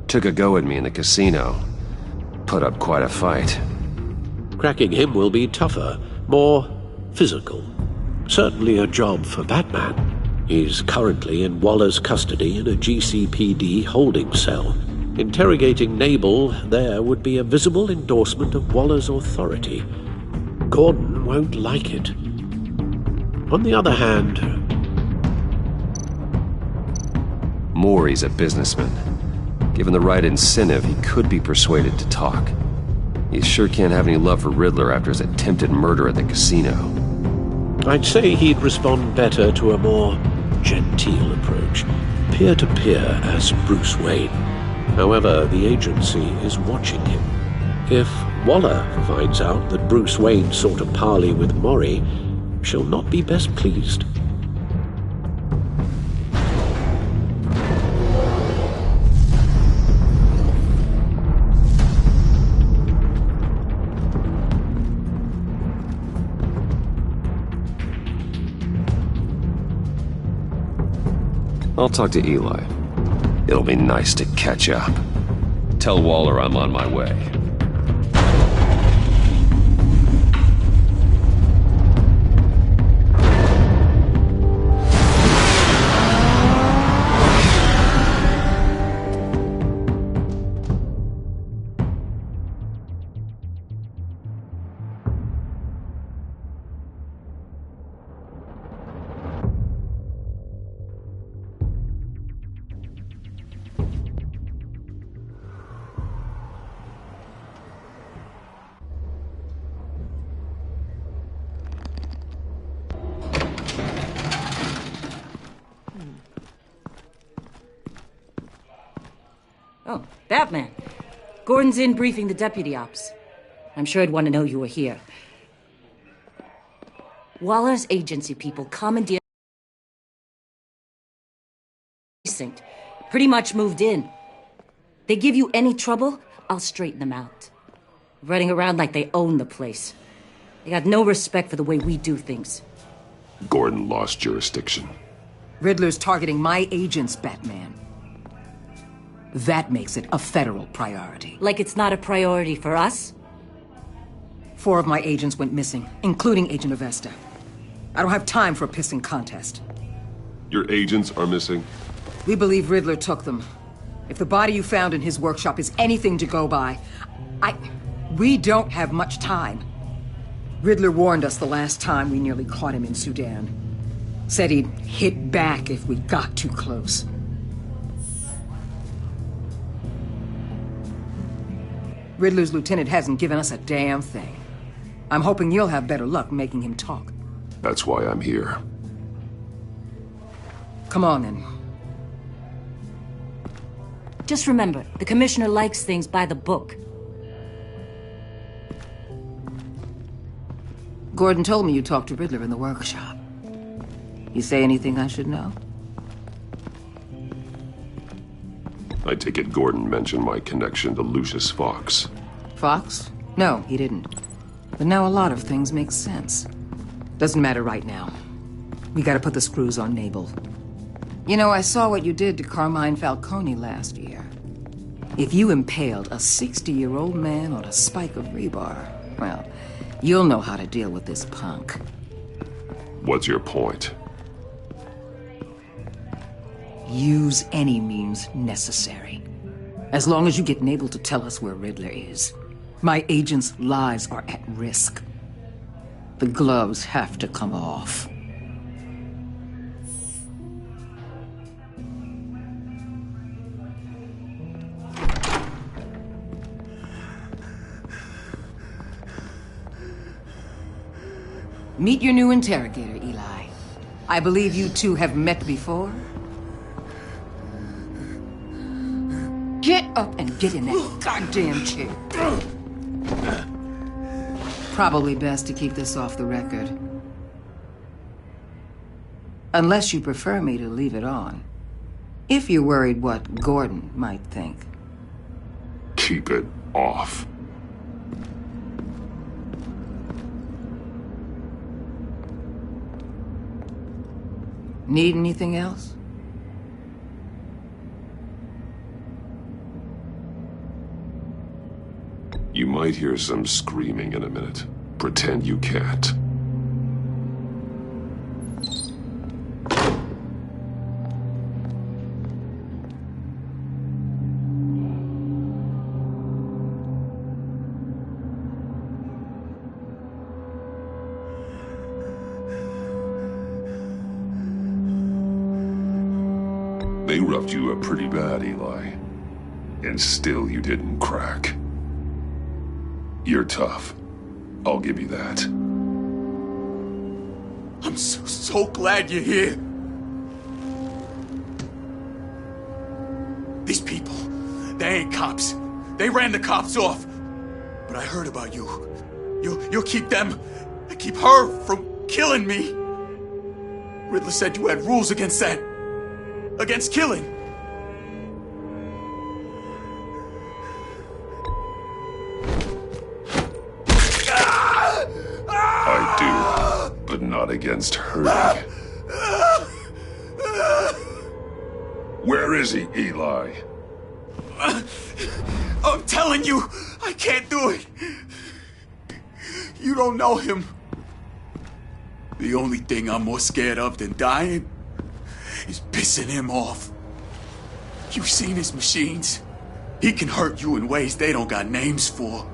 Took a go at me in the casino. Put up quite a fight. Cracking him will be tougher, more physical. Certainly a job for Batman. He's currently in Waller's custody in a GCPD holding cell. Interrogating Nabel there would be a visible endorsement of Waller's authority. Gordon won't like it. On the other hand... Maury's a businessman. Given the right incentive, he could be persuaded to talk. He sure can't have any love for Riddler after his attempted murder at the casino. I'd say he'd respond better to a more genteel approach. Peer-to-peer as Bruce Wayne. However, the agency is watching him. If Waller finds out that Bruce Wayne sought a parley with Maury, she'll not be best pleased. I'll talk to Eli. It'll be nice to catch up. Tell Waller I'm on my way. Oh, Batman. Gordon's in briefing the deputy ops. I'm sure I'd want to know you were here. Waller's agency people commandeered precinct. Pretty much moved in. They give you any trouble, I'll straighten them out. Running around like they own the place. They got no respect for the way we do things. Gordon lost jurisdiction. Riddler's targeting my agents, Batman. That makes it a federal priority. Like it's not a priority for us? 4 of my agents went missing, including Agent Avesta. I don't have time for a pissing contest. Your agents are missing? We believe Riddler took them. If the body you found in his workshop is anything to go by, we don't have much time. Riddler warned us the last time we nearly caught him in Sudan. Said he'd hit back if we got too close. Riddler's lieutenant hasn't given us a damn thing. I'm hoping you'll have better luck making him talk. That's why I'm here. Come on, then. Just remember, the commissioner likes things by the book. Gordon told me you talked to Riddler in the workshop. You say anything I should know? I take it Gordon mentioned my connection to Lucius Fox. Fox? No, he didn't. But now a lot of things make sense. Doesn't matter right now. We gotta put the screws on Nabel. You know, I saw what you did to Carmine Falcone last year. If you impaled a 60-year-old man on a spike of rebar, well, you'll know how to deal with this punk. What's your point? Use any means necessary. As long as you get Nabel to tell us where Riddler is. My agents' lives are at risk. The gloves have to come off. Meet your new interrogator, Eli. I believe you two have met before. Get up and get in that goddamn chair. Probably best to keep this off the record. Unless you prefer me to leave it on. If you're worried what Gordon might think. Keep it off. Need anything else? You might hear some screaming in a minute. Pretend you can't. They roughed you up pretty bad, Eli. And still you didn't crack. You're tough. I'll give you that. I'm so glad you're here. These people, they ain't cops. They ran the cops off. But I heard about you. You'll keep them, keep her from killing me. Riddler said you had rules against that. Against killing. I do, but not against hurting. Where is he, Eli? I'm telling you, I can't do it. You don't know him. The only thing I'm more scared of than dying is pissing him off. You've seen his machines. He can hurt you in ways they don't got names for.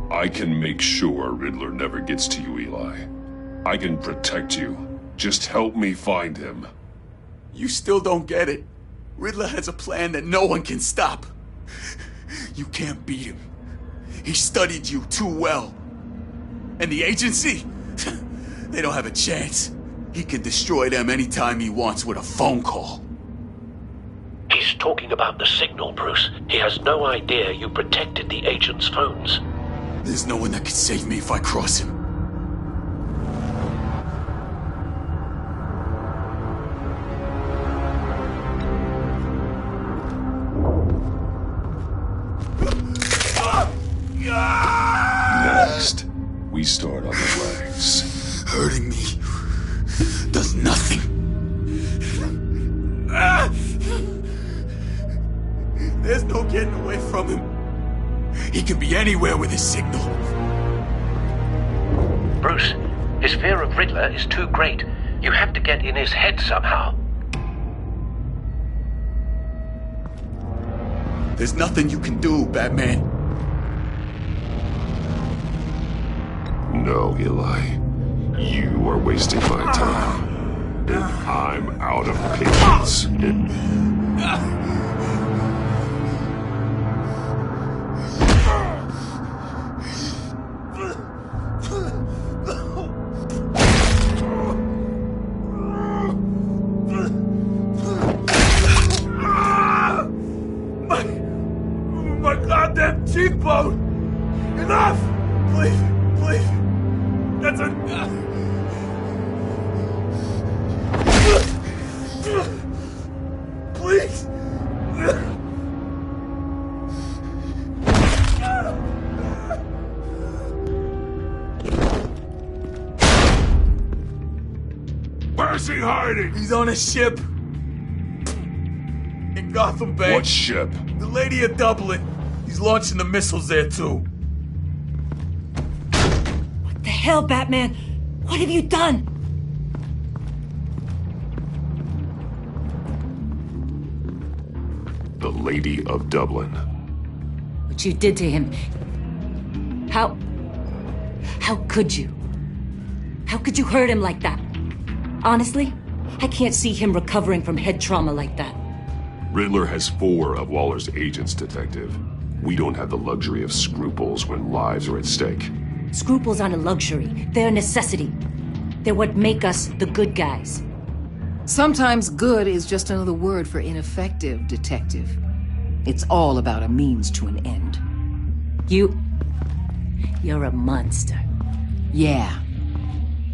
I can make sure Riddler never gets to you, Eli. I can protect you. Just help me find him. You still don't get it. Riddler has a plan that no one can stop. You can't beat him. He studied you too well. And the agency? They don't have a chance. He can destroy them anytime he wants with a phone call. talking about the signal, Bruce. He has no idea you protected the agent's phones. There's no one that can save me if I cross him. Next, we start on the legs. Hurting me does nothing. There's no getting away from him. He can be anywhere with his signal. Bruce, his fear of Riddler is too great. You have to get in his head somehow. There's nothing you can do, Batman. No, Eli. You are wasting my time. And I'm out of patience. My goddamn cheekbone! Enough! Please, please. That's enough. Please. Where's he hiding? He's on a ship. In Gotham Bay. What ship? The Lady of Dublin. He's launching the missiles there, too. What the hell, Batman? What have you done? The Lady of Dublin. What you did to him. How could you? How could you hurt him like that? Honestly, I can't see him recovering from head trauma like that. Riddler has 4 of Waller's agents, Detective. We don't have the luxury of scruples when lives are at stake. Scruples aren't a luxury. They're a necessity. They're what make us the good guys. Sometimes good is just another word for ineffective, Detective. It's all about a means to an end. You're a monster. Yeah,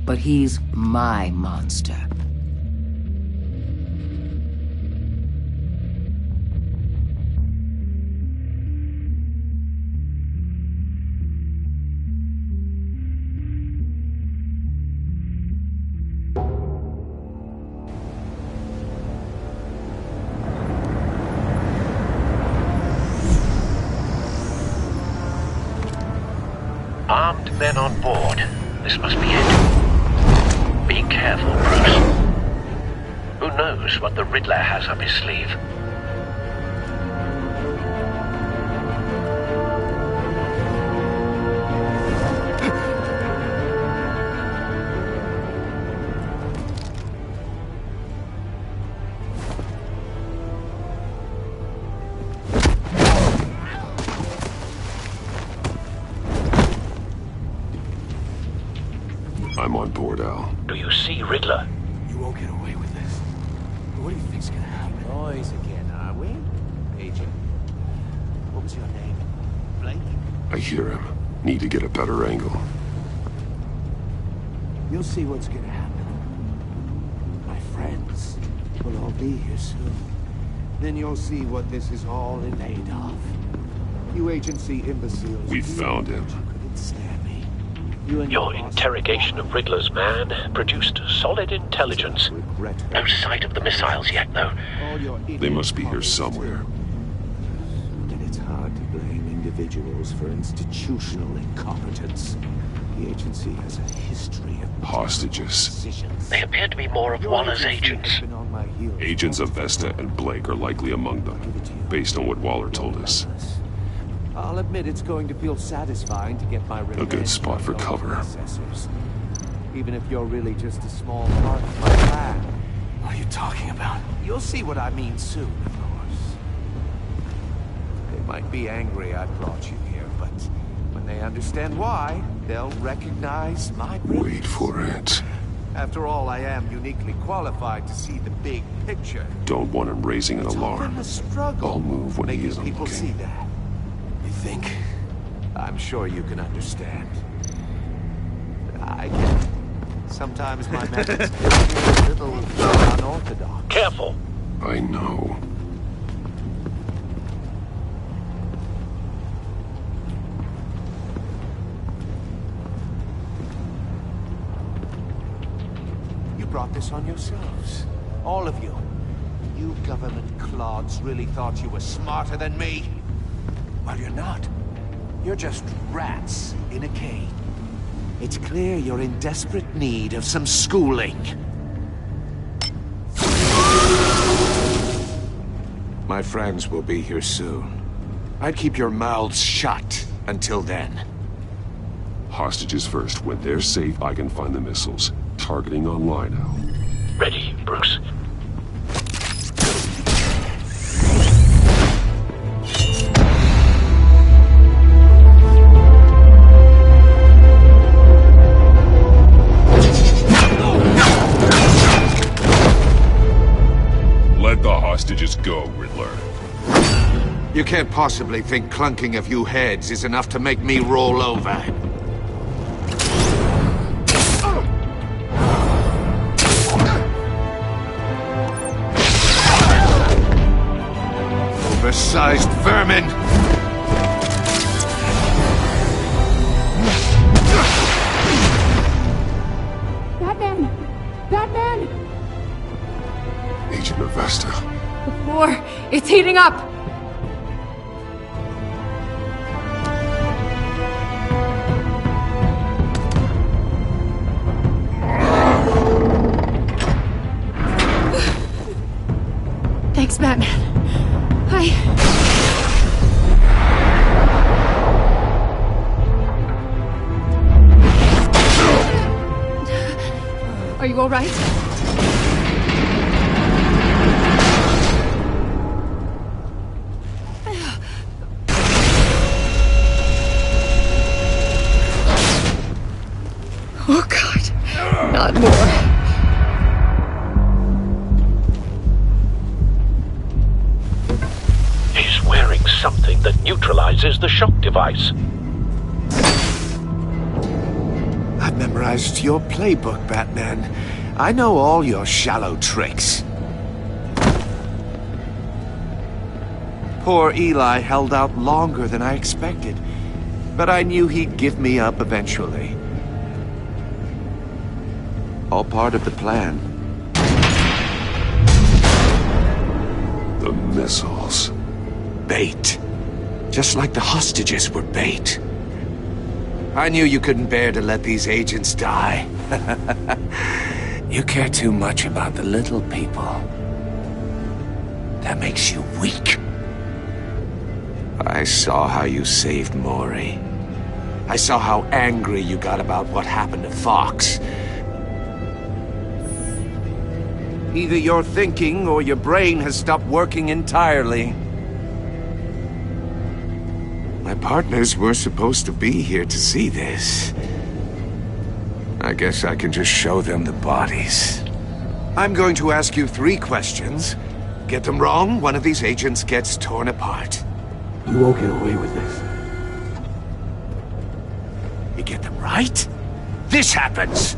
but he's my monster. Armed men on board. This must be it. Be careful, Bruce. Who knows what the Riddler has up his sleeve? I'm on board, Al. Do you see Riddler? You won't get away with this. What do you think's gonna happen? Boys again, are we? Agent. What was your name? Blake? I hear him. Need to get a better angle. You'll see what's gonna happen. My friends will all be here soon. Then you'll see what this is all made of. You agency imbeciles. We found him. Couldn't stand me. Your interrogation of Riddler's man produced solid intelligence. No sight of the missiles yet, though. They must be here somewhere. And it's hard to blame individuals for institutional incompetence. The agency has a history of Hostages. They appear to be more of Waller's agents. Agents of Vesta and Blake are likely among them, based on what Waller told us. I'll admit it's going to feel satisfying to get my revenge. A good spot for cover. Even if you're really just a small part of my plan. What are you talking about? You'll see what I mean soon, of course. They might be angry I brought you here, but when they understand why, they'll recognize my brilliance. Wait for it. After all, I am uniquely qualified to see the big picture. Don't want him raising an It's alarm. often a struggle I'll move when he making isn't people see looking. that. You think? I'm sure you can understand. I can. Sometimes my methods can be a little unorthodox. Careful! I know. You brought this on yourselves. All of you. You government clods really thought you were smarter than me? Well, you're not. You're just rats in a cage. It's clear you're in desperate need of some schooling. My friends will be here soon. I'd keep your mouths shut until then. Hostages first. When they're safe, I can find the missiles. Targeting online now. Ready, Bruce. Let the hostages go, Riddler. You can't possibly think clunking a few heads is enough to make me roll over. Oversized vermin! Batman! Batman! Agent Avesta. The floor! It's heating up! Thanks, Batman. Are you all right? Oh, God. Not more. He's wearing something that neutralizes the shock device. I've memorized your playbook, Batman. I know all your shallow tricks. Poor Eli held out longer than I expected, but I knew he'd give me up eventually. All part of the plan. The missiles. Bait. Just like the hostages were bait. I knew you couldn't bear to let these agents die. You care too much about the little people. That makes you weak. I saw how you saved Maury. I saw how angry you got about what happened to Fox. Either your thinking or your brain has stopped working entirely. My partners were supposed to be here to see this. I guess I can just show them the bodies. I'm going to ask you 3 questions. Get them wrong, one of these agents gets torn apart. You won't get away with this. You get them right, this happens!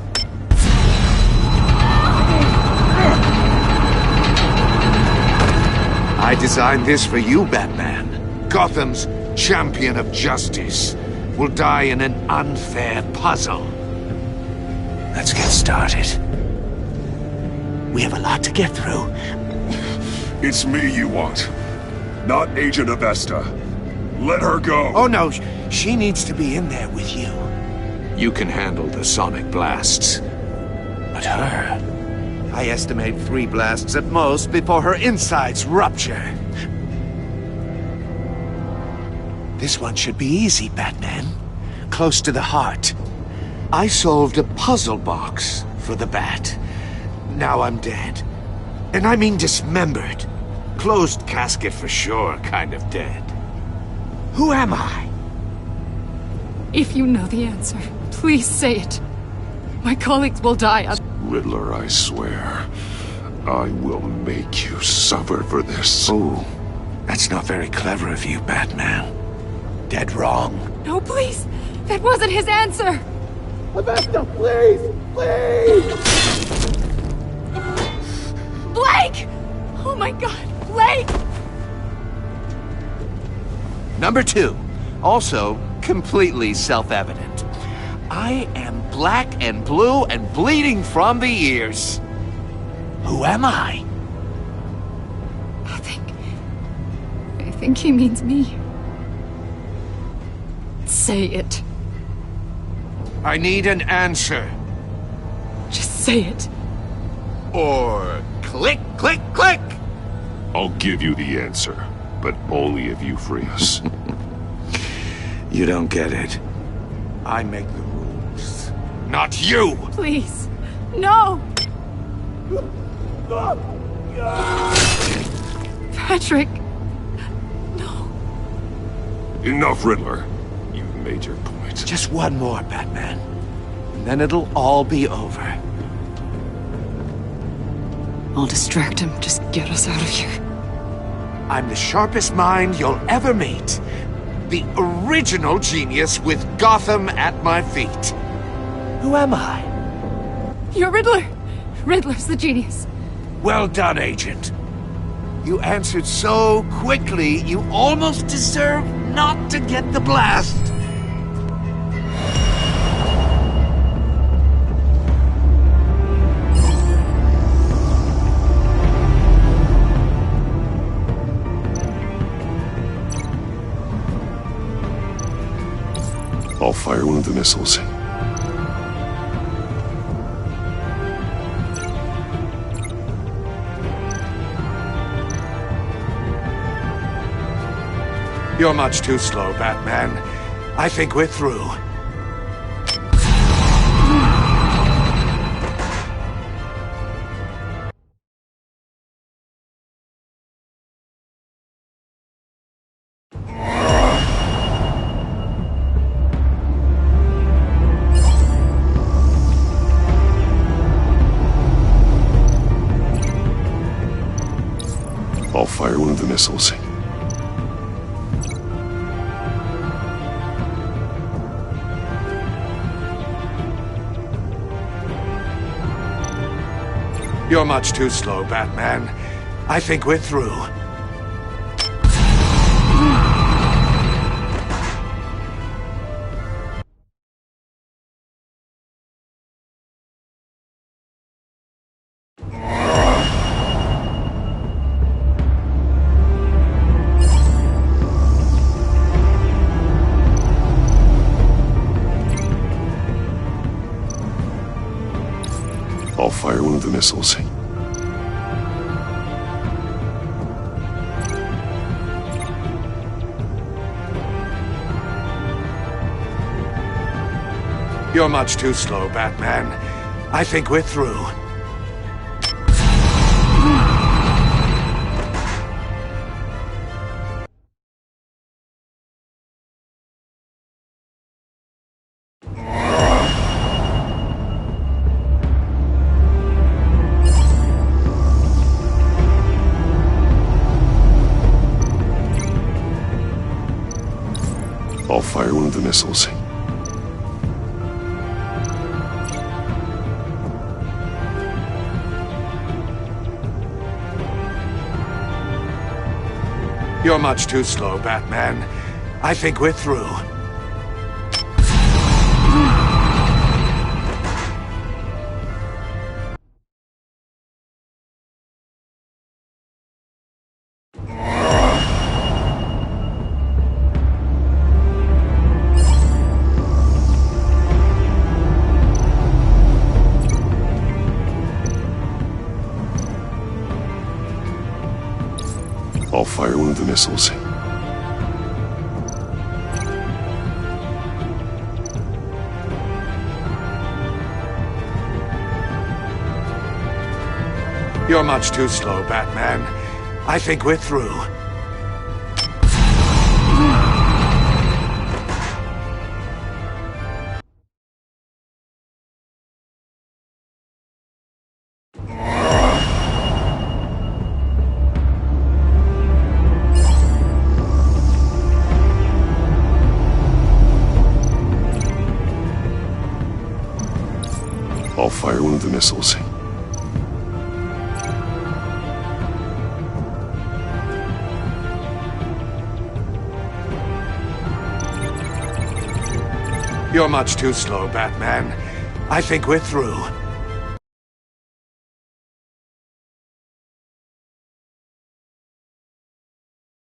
I designed this for you, Batman. Gotham's champion of justice will die in an unfair puzzle. Let's get started. We have a lot to get through. It's me you want, not Agent Avesta. Let her go. Oh no, she needs to be in there with you. You can handle the sonic blasts. But her... I estimate 3 blasts at most before her insides rupture. This one should be easy, Batman. Close to the heart. I solved a puzzle box for the Bat. Now I'm dead. And I mean dismembered. Closed casket for sure, kind of dead. Who am I? If you know the answer, please say it. My colleagues will die. Riddler, I swear. I will make you suffer for this. Oh, that's not very clever of you, Batman. Dead wrong. No, please! That wasn't his answer! Avesta, please! Please! Blake! Oh my god, Blake! Number 2, also completely self-evident. I am black and blue and bleeding from the ears. Who am I? I think he means me. Say it. I need an answer. Just say it. Or click, click, click! I'll give you the answer, but only if you free us. You don't get it. I make the rules. Not you! Please. No! Patrick. Enough, Riddler. You've made your point. Just one more, Batman. And then it'll all be over. I'll distract him. Just get us out of here. I'm the sharpest mind you'll ever meet. The original genius with Gotham at my feet. Who am I? You're Riddler. Riddler's the genius. Well done, Agent. You answered so quickly, you almost deserve not to get the blast. I'll fire one of the missiles. You're much too slow, Batman. I think we're through. I'll fire one of the missiles. You're much too slow, Batman. I think we're through. I'll fire one of the missiles. You're much too slow, Batman. I think we're through. I'll fire one of the missiles. You're much too slow, Batman. I think we're through. I'll fire one of the missiles. You're much too slow, Batman. I think we're through. I'll fire one of the missiles. You're much too slow, Batman. I think we're through.